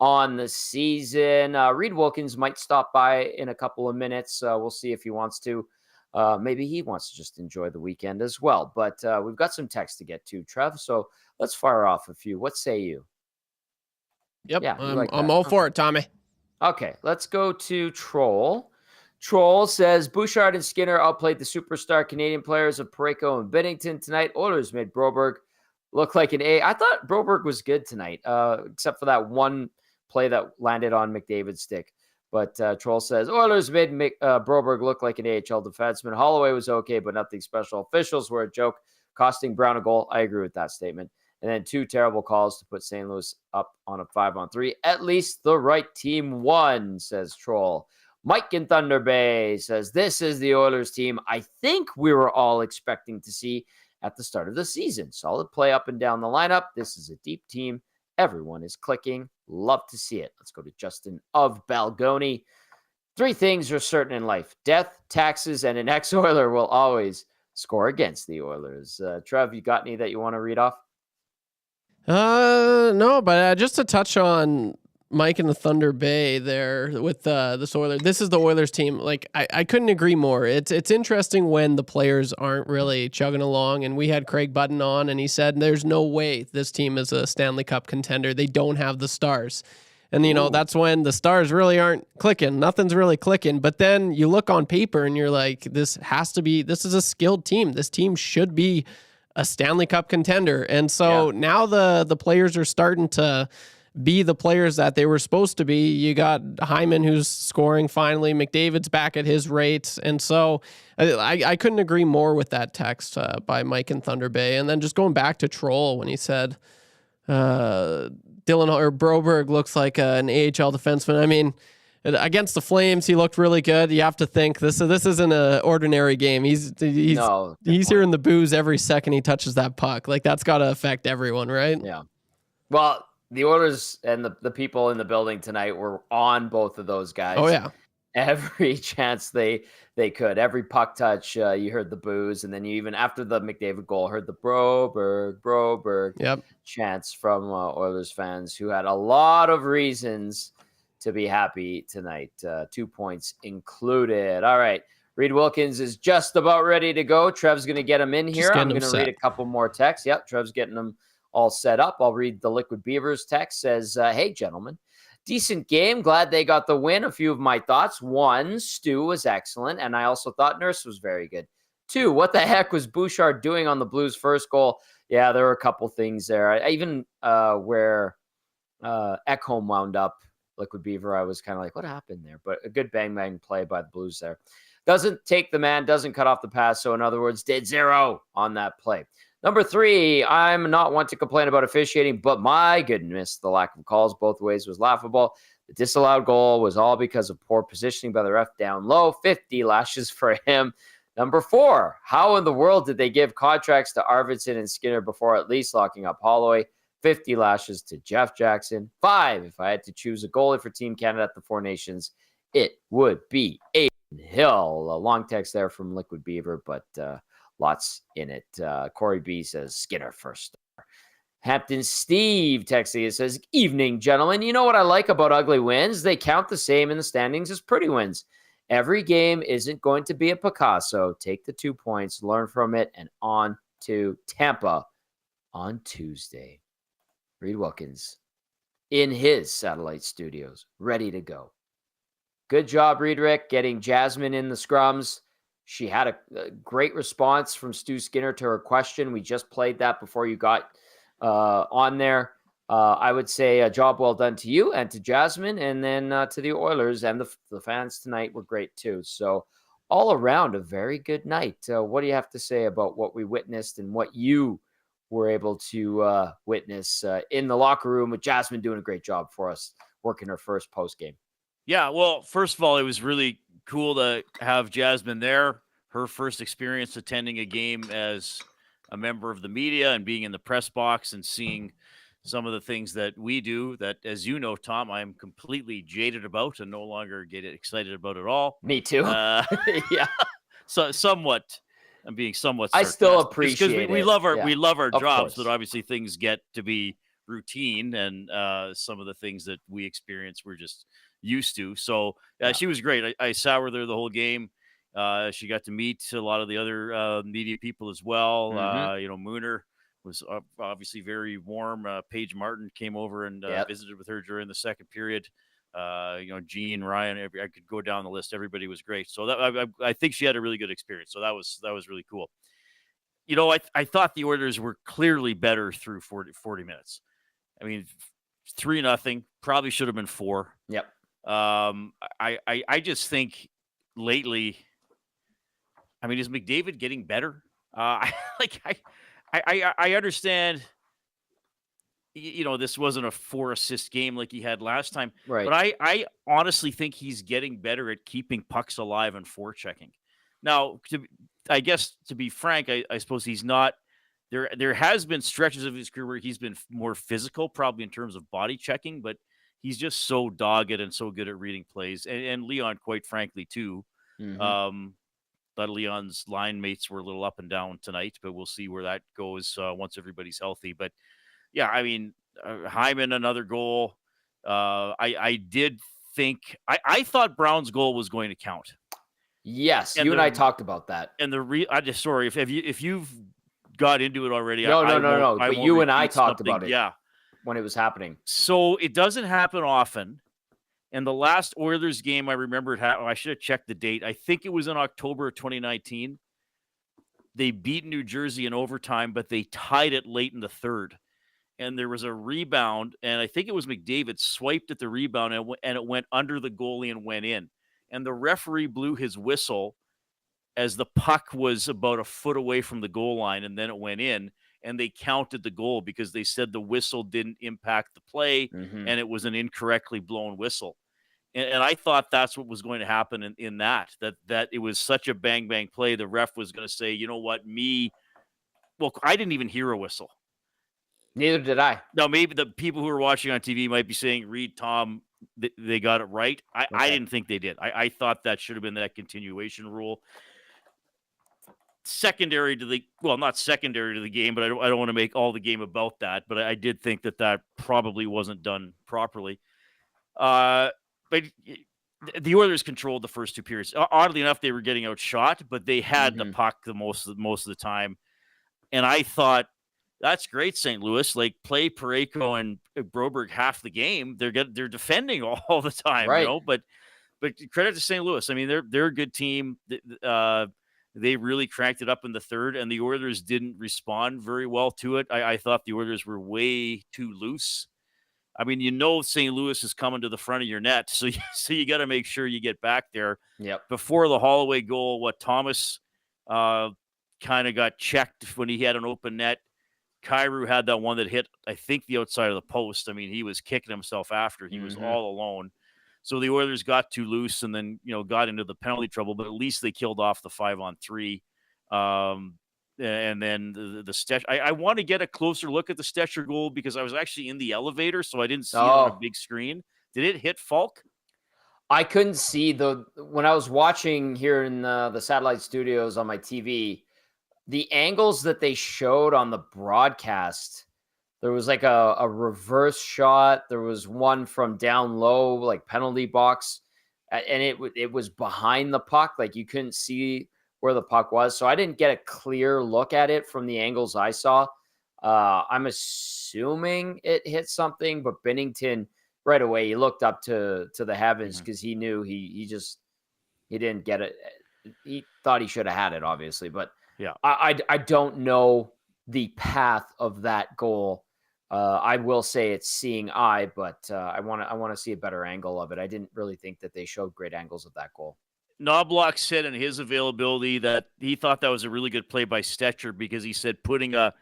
on the season. Reed Wilkins might stop by in a couple of minutes. We'll see if he wants to. Maybe he wants to just enjoy the weekend as well. But we've got some text to get to, Trev. So let's fire off a few. What say you? Yep, yeah, I'm all for it, Tommy. Okay, let's go to Troll. Troll says, Bouchard and Skinner outplayed the superstar Canadian players of Parayko and Binnington tonight. Oilers made Broberg look like an A. I thought Broberg was good tonight, except for that one play that landed on McDavid's stick. But Troll says, Oilers made Broberg look like an AHL defenseman. Holloway was okay, but nothing special. Officials were a joke, costing Brown a goal. I agree with that statement. And then 2 terrible calls to put St. Louis up on a 5-on-3. At least the right team won, says Troll. Mike in Thunder Bay says, this is the Oilers team I think we were all expecting to see at the start of the season. Solid play up and down the lineup. This is a deep team. Everyone is clicking. Love to see it. Let's go to Justin of Balgoni. 3 things are certain in life. Death, taxes, and an ex-Oiler will always score against the Oilers. Trev, you got any that you want to read off? No, but just to touch on Mike in the Thunder Bay there with this Oilers. This is the Oilers team. Like I couldn't agree more. It's interesting when the players aren't really chugging along. And we had Craig Button on, and he said, "There's no way this team is a Stanley Cup contender. They don't have the stars." And that's when the stars really aren't clicking. Nothing's really clicking. But then you look on paper and you're like, this is a skilled team. This team should be a Stanley Cup contender. And so now the players are starting to be the players that they were supposed to be. You got Hyman who's scoring finally. McDavid's back at his rates. And so I couldn't agree more with that text by Mike in Thunder Bay. And then just going back to Troll when he said Broberg looks like an AHL defenseman. I mean, against the Flames, he looked really good. You have to think this isn't an ordinary game. He's hearing the boos every second he touches that puck. Like that's got to affect everyone, right? Yeah. Well, the Oilers and the people in the building tonight were on both of those guys. Oh yeah. Every chance they could. Every puck touch, you heard the boos, and then you even after the McDavid goal heard the Broberg chants from Oilers fans who had a lot of reasons to be happy tonight. 2 points included. All right. Reed Wilkins is just about ready to go. Trev's going to get him in here. I'm going to read a couple more texts. Yep. Trev's getting them all set up. I'll read the Liquid Beavers text. Says, hey, gentlemen, decent game. Glad they got the win. A few of my thoughts. 1, Stu was excellent. And I also thought Nurse was very good. 2, what the heck was Bouchard doing on the Blues' first goal? Yeah, there were a couple things there. Even where Ekholm wound up, Liquid Beaver, I was kind of like, what happened there? But a good bang play by the Blues there. Doesn't take the man, doesn't cut off the pass. So in other words, did 0 on that play. Number 3, I'm not one to complain about officiating, but my goodness, the lack of calls both ways was laughable. The disallowed goal was all because of poor positioning by the ref down low. 50 lashes for him. Number 4, how in the world did they give contracts to Arvidsson and Skinner before at least locking up Holloway? 50 lashes to Jeff Jackson. 5, if I had to choose a goalie for Team Canada at the Four Nations, it would be Aiden Hill. A long text there from Liquid Beaver, but lots in it. Corey B says Skinner first star. Hampton Steve texting says, evening, gentlemen. You know what I like about ugly wins? They count the same in the standings as pretty wins. Every game isn't going to be a Picasso. Take the 2 points, learn from it, and on to Tampa on Tuesday. Reed Wilkins in his satellite studios, ready to go. Good job, Riedrich, getting Jasmine in the scrums. She had a great response from Stu Skinner to her question. We just played that before you got on there. I would say a job well done to you and to Jasmine, and then to the Oilers and the fans tonight were great too. So all around a very good night. What do you have to say about what we witnessed and what you were able to witness in the locker room with Jasmine doing a great job for us, working her first post game? Yeah, well, first of all, it was really cool to have Jasmine there. Her first experience attending a game as a member of the media and being in the press box and seeing some of the things that we do that, as you know, Tom, I'm completely jaded about and no longer get excited about at all. Me too. Yeah. So somewhat, I'm being somewhat sarcastic. I still appreciate because it. we love our Yeah. we love our Of jobs, course. but obviously things get to be routine, and some of the things that we experience we're just used to. So she was great. I sat with her the whole game. She got to meet a lot of the other media people as well. Mooner was obviously very warm. Paige Martin came over and visited with her during the second period. Gene, Ryan, I could go down the list. Everybody was great. So that I think she had a really good experience. So that was really cool. I thought the Oilers were clearly better through 40 minutes. I mean, 3-0, probably should have been 4. Yep. I just think lately, I mean, is McDavid getting better? I understand, this wasn't a 4-assist game like he had last time, Right. but I honestly think he's getting better at keeping pucks alive and forechecking. Now, I guess to be frank, I suppose he's not. There has been stretches of his career where he's been more physical, probably in terms of body checking, but he's just so dogged and so good at reading plays. And Leon, quite frankly, too. Mm-hmm. But Leon's line mates were a little up and down tonight, but we'll see where that goes once everybody's healthy. But, yeah, I mean, Hyman, another goal. I did think – I thought Brown's goal was going to count. Yes, you and I talked about that. And sorry, if you've – got into it already. No. But you and I talked about it. Yeah, when it was happening. So it doesn't happen often. And the last Oilers game I remember, I should have checked the date. I think it was in October of 2019. They beat New Jersey in overtime, but they tied it late in the third. And there was a rebound, and I think it was McDavid swiped at the rebound, and it went under the goalie and went in. And the referee blew his whistle as the puck was about a foot away from the goal line, and then it went in, and they counted the goal because they said the whistle didn't impact the play, and it was an incorrectly blown whistle. And I thought that's what was going to happen in that it was such a bang-bang play. The ref was going to say, you know what, I didn't even hear a whistle. Neither did I. Now, maybe the people who are watching on TV might be saying, Reed, Tom, they got it right. I didn't think they did. I thought that should have been that continuation rule. Not secondary to the game, but I don't want to make all the game about that. But I did think that probably wasn't done properly. But the Oilers controlled the first 2 periods. Oddly enough, they were getting outshot, but they had the puck the most of the time. And I thought, that's great, St. Louis. Like, play Parayko and Broberg half the game. They're defending all the time, right. But credit to St. Louis. I mean, they're a good team. They really cranked it up in the third, and the Oilers didn't respond very well to it. I thought the Oilers were way too loose. I mean, St. Louis is coming to the front of your net, so you got to make sure you get back there. Yep. Before the Holloway goal, Thomas kind of got checked when he had an open net. Kyrou had that one that hit, I think, the outside of the post. I mean, he was kicking himself after. He was all alone. So the Oilers got too loose and then, got into the penalty trouble, but at least they killed off the 5-on-3. And then the Stetcher. I want to get a closer look at the Stetcher goal because I was actually in the elevator, so I didn't see it on a big screen. Did it hit Falk? I couldn't see when I was watching here in the satellite studios on my TV, the angles that they showed on the broadcast. There was like a reverse shot. There was one from down low, like penalty box, and it was behind the puck. Like you couldn't see where the puck was. So I didn't get a clear look at it from the angles I saw. I'm assuming it hit something, but Binnington right away, he looked up to the heavens because he knew he didn't get it. He thought he should have had it, obviously, but yeah, I don't know the path of that goal. I will say it's seeing eye, but I want to see a better angle of it. I didn't really think that they showed great angles of that goal. Knobloch said in his availability that he thought that was a really good play by Stetcher because he said putting a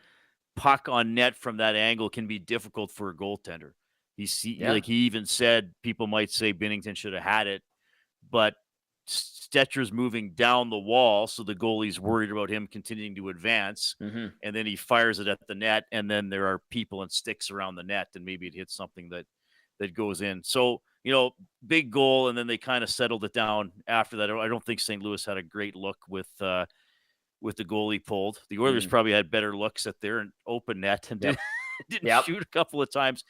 puck on net from that angle can be difficult for a goaltender. Like he even said people might say Binnington should have had it, but Stetcher's moving down the wall, so the goalie's worried about him continuing to advance, and then he fires it at the net, and then there are people and sticks around the net, and maybe it hits something that goes in. So, big goal, and then they kind of settled it down after that. I don't think St. Louis had a great look with the goalie pulled. The Oilers probably had better looks at their open net and didn't shoot a couple of times.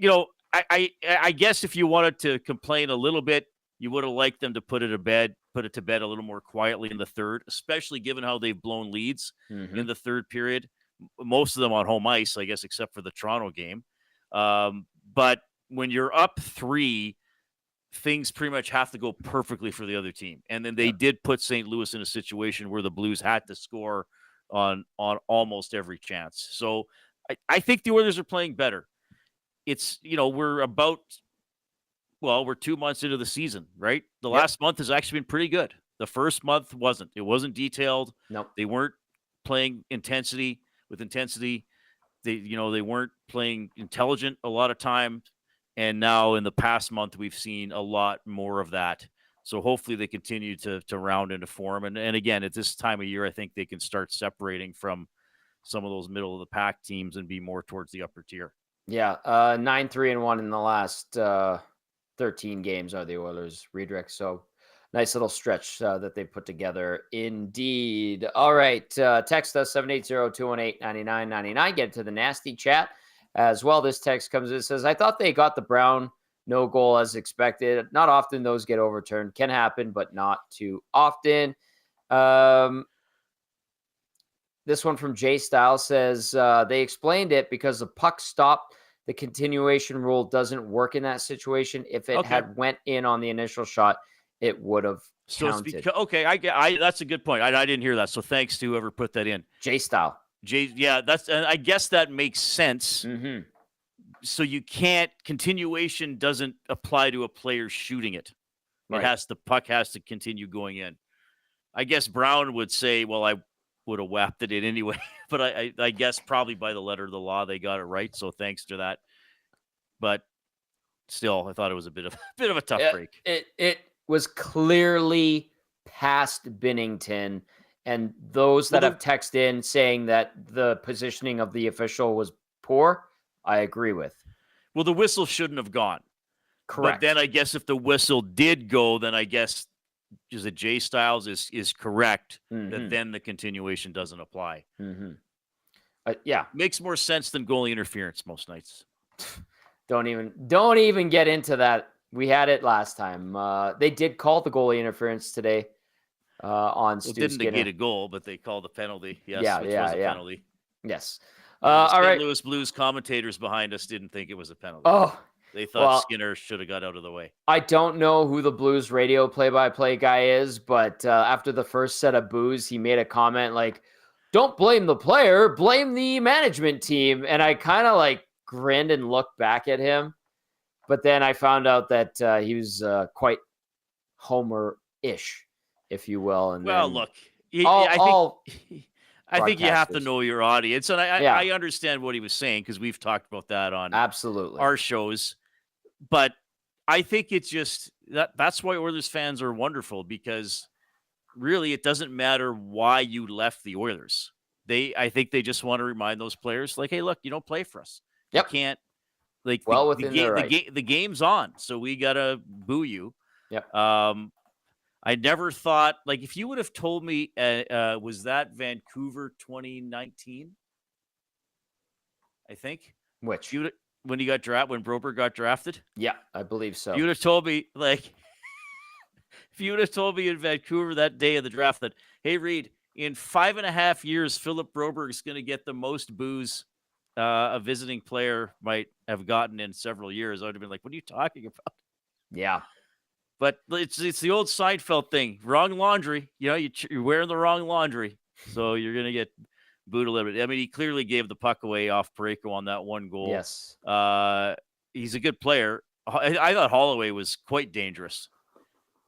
I guess if you wanted to complain a little bit, you would have liked them to put it to bed a little more quietly in the third, especially given how they've blown leads in the third period. Most of them on home ice, I guess, except for the Toronto game. But when you're up 3, things pretty much have to go perfectly for the other team. And then they did put St. Louis in a situation where the Blues had to score on almost every chance. So I think the Oilers are playing better. It's, we're 2 months into the season, right? The last month has actually been pretty good. The first month wasn't. It wasn't detailed. Nope. They weren't playing intensity. They weren't playing intelligent a lot of time. And now in the past month, we've seen a lot more of that. So hopefully they continue to round into form. And again, at this time of year, I think they can start separating from some of those middle of the pack teams and be more towards the upper tier. Yeah. 9-3-1 in the last 13 games are the Oilers, Redrick. So nice little stretch that they put together. Indeed. All right. Text us 780-218-9999. Get to the nasty chat as well. This text comes in, says, I thought they got the Brown no goal as expected. Not often those get overturned. Can happen, but not too often. This one from Jay Style says, they explained it because the puck stopped. The continuation rule doesn't work in that situation. If it had went in on the initial shot, it would have counted. That's a good point. I didn't hear that. So thanks to whoever put that in. Jay Style. I guess that makes sense. So continuation doesn't apply to a player shooting it. Right. The puck has to continue going in. I guess Brown would say, well, I would have whapped it in anyway, but I guess probably by the letter of the law, they got it right. So thanks to that, but still, I thought it was a bit of a tough break. It was clearly past Binnington, and those that have texted in saying that the positioning of the official was poor, I agree with. Well, the whistle shouldn't have gone. Correct. But then I guess if the whistle did go, then I guess is that Jay Styles is correct that then the continuation doesn't apply. Makes more sense than goalie interference most nights. Don't even get into that. We had it last time. They did call the goalie interference today on Stuart Skinner. It didn't negate a goal, but they called a penalty. Yes, which was a penalty. Yes. All right. St. Louis Blues commentators behind us didn't think it was a penalty. Oh. They thought Skinner should have got out of the way. I don't know who the Blues radio play-by-play guy is, but after the first set of boos, he made a comment like, don't blame the player, blame the management team. And I kind of grinned and looked back at him. But then I found out that he was quite Homer-ish, if you will. And look, I think you have to broadcasters. know your audience, and Yeah. I understand what he was saying because we've talked about that on Absolutely. our shows. But I think it's just that's why Oilers fans are wonderful, because really it doesn't matter why you left the Oilers. I think they just want to remind those players, like, hey, look, you don't play for us. Yep. You can't, like, Well within their right. the game's on, so we gotta boo you. Yep. I never thought, like, if you would have told me, was that Vancouver 2019? I think. Which? When Broberg got drafted? Yeah, I believe so. You would have told me, like, if you would have told me in Vancouver that day of the draft that, hey, Reed, in 5.5 years, Philip Broberg is going to get the most boos a visiting player might have gotten in several years, I would have been like, what are you talking about? Yeah. But it's the old Seinfeld thing. Wrong laundry. You know, you're wearing the wrong laundry. So you're going to get booed a little bit. I mean, he clearly gave the puck away off Parayko on that one goal. Yes. He's a good player. I thought Holloway was quite dangerous,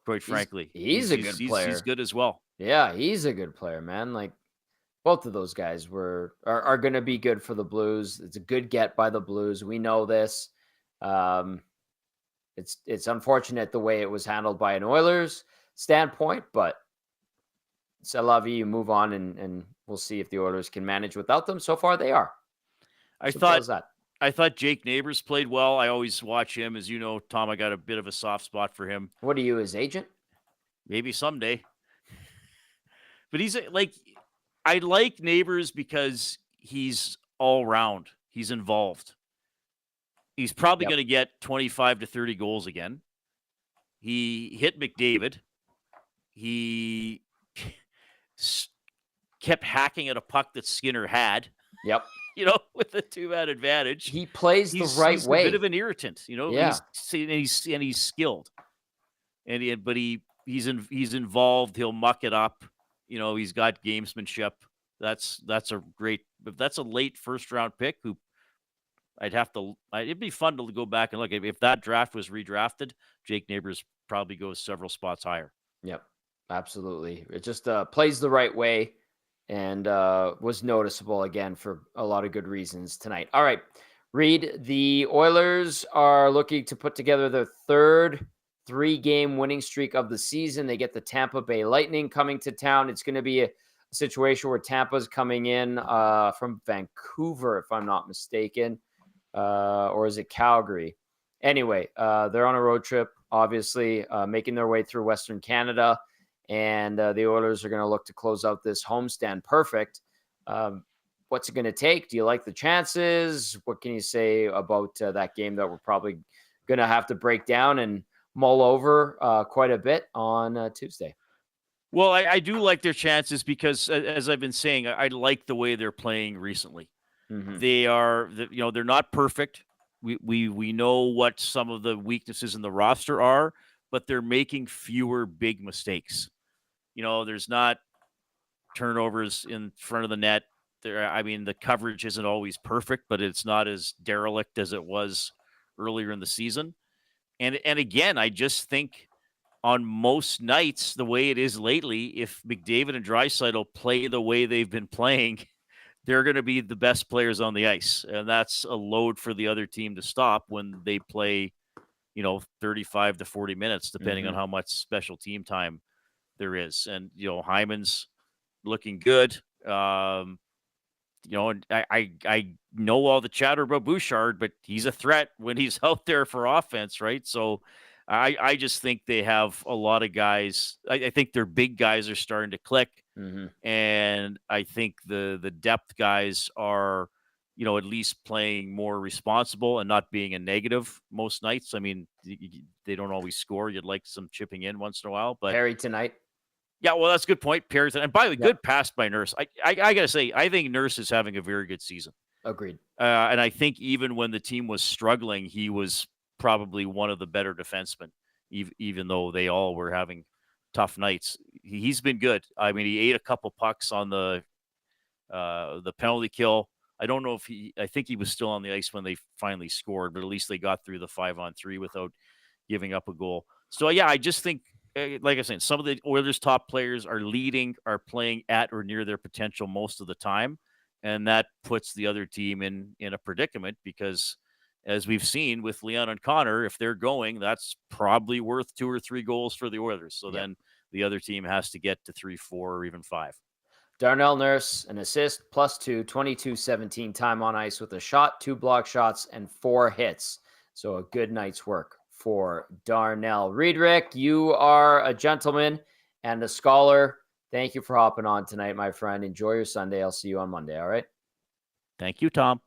quite frankly. He's a good player. He's good as well. Yeah, he's a good player, man. Like, both of those guys are going to be good for the Blues. It's a good get by the Blues. We know this. It's unfortunate the way it was handled by an Oilers standpoint, but c'est la vie. You move on, and we'll see if the Oilers can manage without them. So far, they are. I thought Jake Neighbors played well. I always watch him. As you know, Tom, I got a bit of a soft spot for him. What are you, his agent? Maybe someday. But I like Neighbors because he's all round. He's involved. He's probably going to get 25 to 30 goals again. He hit McDavid. He kept hacking at a puck that Skinner had. Yep. You know, with the 2-man advantage. He plays the right way. He's a bit of an irritant, you know. Yeah. He's skilled. But he's involved. He'll muck it up. You know, he's got gamesmanship. That's a late first round pick who it'd be fun to go back and look. If that draft was redrafted, Jake Neighbors probably goes several spots higher. Yep, absolutely. It just plays the right way and was noticeable again for a lot of good reasons tonight. All right, Reed, the Oilers are looking to put together their third 3-game winning streak of the season. They get the Tampa Bay Lightning coming to town. It's going to be a situation where Tampa's coming in from Vancouver, if I'm not mistaken. Or is it Calgary? Anyway, they're on a road trip, obviously, making their way through Western Canada, and the Oilers are going to look to close out this homestand perfect. What's it going to take? Do you like the chances? What can you say about that game that we're probably going to have to break down and mull over quite a bit on Tuesday? Well, I do like their chances because, as I've been saying, I like the way they're playing recently. Mm-hmm. They're not perfect. We know what some of the weaknesses in the roster are, but they're making fewer big mistakes. You know, there's not turnovers in front of the net. The coverage isn't always perfect, but it's not as derelict as it was earlier in the season. And again, I just think on most nights, the way it is lately, if McDavid and Draisaitl play the way they've been playing, they're going to be the best players on the ice. And that's a load for the other team to stop when they play, 35 to 40 minutes, depending on how much special team time there is. And, Hyman's looking good. And I know all the chatter about Bouchard, but he's a threat when he's out there for offense, right? So I just think they have a lot of guys. I think their big guys are starting to click. Mm-hmm. And I think the depth guys are, at least playing more responsible and not being a negative most nights. I mean, they don't always score. You'd like some chipping in once in a while. But Perry tonight. Yeah, well, that's a good point. Perry tonight. And by the way, good pass by Nurse. I got to say, I think Nurse is having a very good season. Agreed. And I think even when the team was struggling, he was probably one of the better defensemen, even though they all were having tough nights. He's been good. I mean, he ate a couple pucks on the penalty kill. I don't know if I think he was still on the ice when they finally scored, but at least they got through the 5-on-3 without giving up a goal. So, yeah, I just think like I said, some of the Oilers' top players are playing at or near their potential most of the time, and that puts the other team in a predicament because, as we've seen with Leon and Connor, if they're going, that's probably worth 2 or 3 goals for the Oilers. So then the other team has to get to 3, 4, or even 5. Darnell Nurse, an assist, +2, 22-17 time on ice with a shot, 2 block shots, and 4 hits. So a good night's work for Darnell. Riedrich, you are a gentleman and a scholar. Thank you for hopping on tonight, my friend. Enjoy your Sunday. I'll see you on Monday, all right? Thank you, Tom.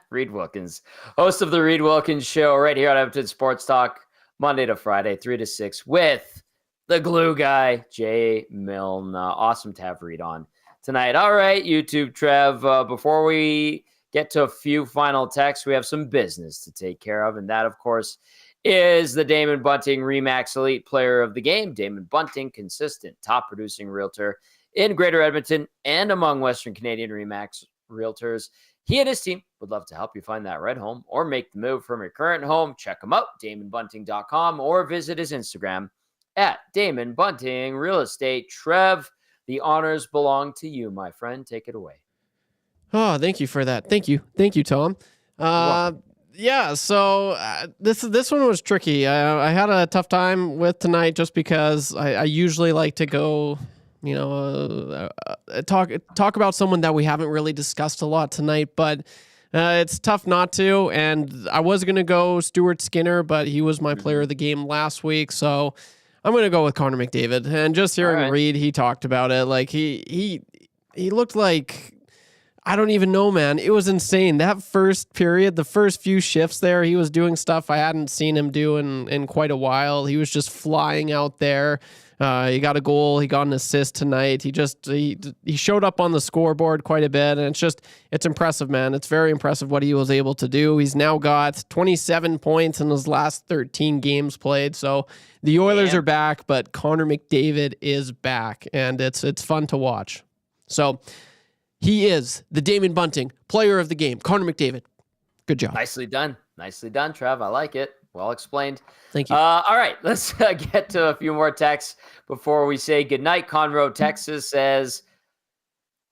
Reed Wilkins, host of the Reed Wilkins Show right here on Edmonton Sports Talk, Monday to Friday, 3 to 6, with the glue guy, Jay Milne. Awesome to have Reed on tonight. All right, YouTube, Trev, before we get to a few final texts, we have some business to take care of, and that, of course, is the Damon Bunting Remax Elite Player of the Game. Damon Bunting, consistent, top-producing realtor in Greater Edmonton and among Western Canadian Remax realtors. He and his team would love to help you find that right home or make the move from your current home. Check him out, DamonBunting.com, or visit his Instagram at Damon Bunting Real Estate. Trev, the honors belong to you, my friend. Take it away. Oh, thank you for that. Thank you, Tom. Yeah, so this one was tricky. I had a tough time with tonight just because I usually like to go, talk about someone that we haven't really discussed a lot tonight, but it's tough not to. And I was gonna go Stuart Skinner, but he was my player of the game last week, so I'm gonna go with Connor McDavid. And just hearing Reed, he talked about it, like he looked like, I don't even know, man. It was insane. That first period, the first few shifts there, he was doing stuff I hadn't seen him do in quite a while. He was just flying out there. He got a goal. He got an assist tonight. He showed up on the scoreboard quite a bit, and it's impressive, man. It's very impressive what he was able to do. He's now got 27 points in his last 13 games played. So the Oilers are back, but Connor McDavid is back, and it's fun to watch. So he is the Damon Bunting Player of the Game, Connor McDavid. Good job. Nicely done. Nicely done, Trev. I like it. Well explained. Thank you. All right, let's get to a few more texts before we say goodnight. Conroe, Texas says,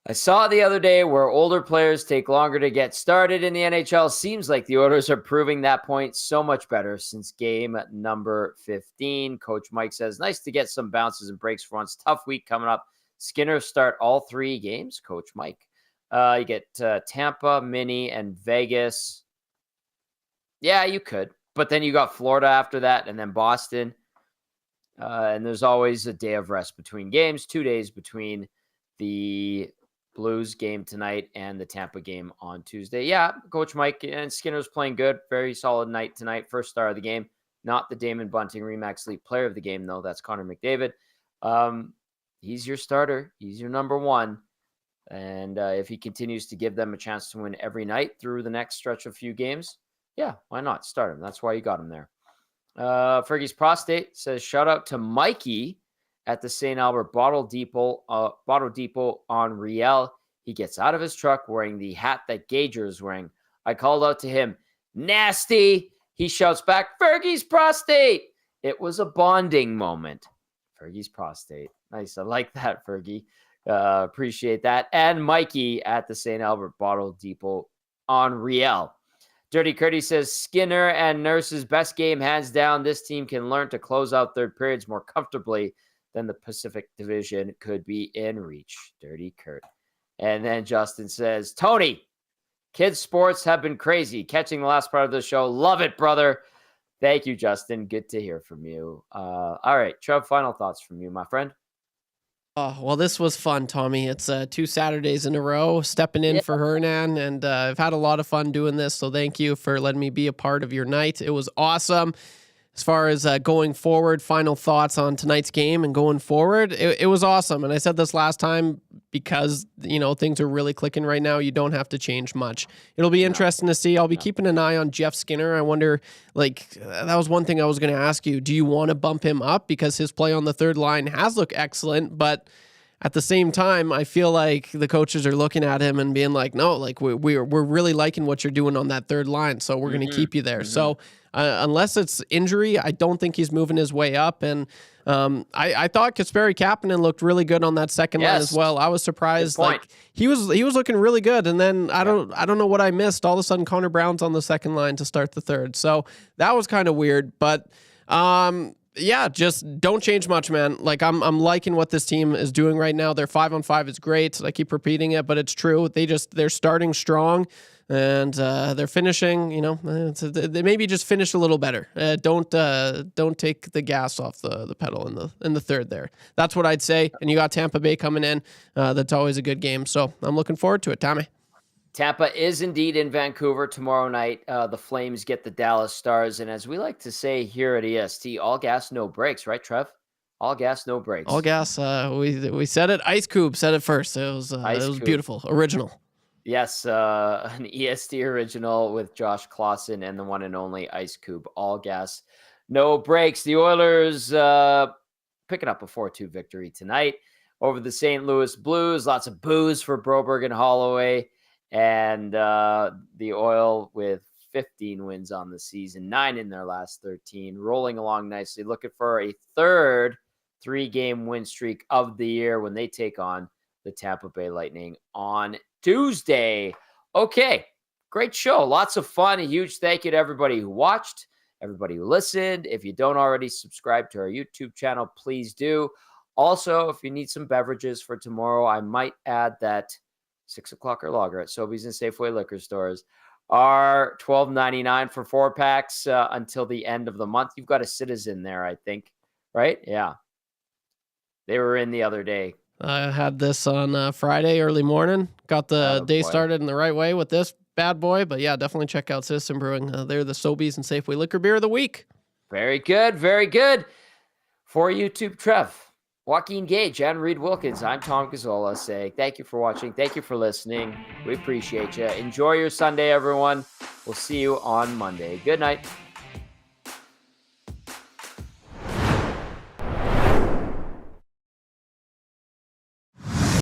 I saw the other day where older players take longer to get started in the NHL. Seems like the Oilers are proving that point so much better since game number 15. Coach Mike says, nice to get some bounces and breaks for once. Tough week coming up. Skinner start all 3 games, Coach Mike. You get Tampa, Mini, and Vegas. Yeah, you could. But then you got Florida after that, and then Boston. And there's always a day of rest between games, 2 days between the Blues game tonight and the Tampa game on Tuesday. Yeah, Coach Mike and Skinner's playing good. Very solid night tonight. First star of the game. Not the Damon Bunting Remax Elite Player of the Game, though. That's Connor McDavid. He's your starter. He's your number 1. And if he continues to give them a chance to win every night through the next stretch of few games, yeah, why not? Start him. That's why you got him there. Fergie's Prostate says, shout out to Mikey at the St. Albert Bottle Depot on Riel. He gets out of his truck wearing the hat that Gager is wearing. I called out to him, nasty. He shouts back, Fergie's Prostate. It was a bonding moment. Fergie's Prostate. Nice. I like that, Fergie. Appreciate that. And Mikey at the St. Albert Bottle Depot on Riel. Dirty Curdy says, Skinner and Nurse's best game, hands down. This team can learn to close out third periods more comfortably than the Pacific Division could be in reach. Dirty Kurt. And then Justin says, Tony, kids sports have been crazy. Catching the last part of the show. Love it, brother. Thank you, Justin. Good to hear from you. All right, Trev, final thoughts from you, my friend. Well, this was fun, Tommy. It's 2 Saturdays in a row stepping in for Hernan, and I've had a lot of fun doing this, so thank you for letting me be a part of your night. It was awesome. As far as going forward, final thoughts on tonight's game and going forward, it was awesome. And I said this last time because, things are really clicking right now. You don't have to change much. It'll be interesting to see. I'll be keeping an eye on Jeff Skinner. I wonder, that was one thing I was going to ask you. Do you want to bump him up? Because his play on the third line has looked excellent, but at the same time, I feel like the coaches are looking at him and being like, no, like we're really liking what you're doing on that third line, so we're going to keep you there. So unless it's injury, I don't think he's moving his way up. And I thought Kasperi Kapanen looked really good on that second line as well. I was surprised. Like he was looking really good. And then I don't know what I missed. All of a sudden, Connor Brown's on the second line to start the third. So that was kind of weird. But yeah, just don't change much, man. Like I'm liking what this team is doing right now. Their 5-on-5 is great. I keep repeating it, but it's true. They're starting strong. And they're finishing, they maybe just finish a little better. Don't take the gas off the pedal in the third there. That's what I'd say. And you got Tampa Bay coming in. That's always a good game. So I'm looking forward to it, Tommy. Tampa is indeed in Vancouver tomorrow night. The Flames get the Dallas Stars. And as we like to say here at EST, all gas, no brakes, right, Trev? All gas, no brakes. All gas. We said it. Ice Cube said it first. It was beautiful. Original. Yes, an EST original with Josh Clausen and the one and only Ice Cube. All gas, no brakes. The Oilers picking up a 4-2 victory tonight over the St. Louis Blues. Lots of boos for Broberg and Holloway. And the Oil with 15 wins on the season, 9 in their last 13, rolling along nicely, looking for a third 3-game win streak of the year when they take on the Tampa Bay Lightning on Tuesday. Okay, great show. Lots of fun. A huge thank you to everybody who watched, everybody who listened. If you don't already subscribe to our YouTube channel, please do. Also, if you need some beverages for tomorrow, I might add that 6 o'clock or lager at Sobeys and Safeway liquor stores are $12.99 for 4-packs until the end of the month. You've got a Citizen there, I think, right? Yeah. They were in the other day. I had this on Friday early morning. Got the day started in the right way with this bad boy. But yeah, definitely check out Citizen Brewing. They're the Sobeys and Safeway liquor beer of the week. Very good. Very good. For YouTube, Trev, Joaquin, Gage, and Reed Wilkins, I'm Tom Gazzola saying thank you for watching. Thank you for listening. We appreciate you. Enjoy your Sunday, everyone. We'll see you on Monday. Good night.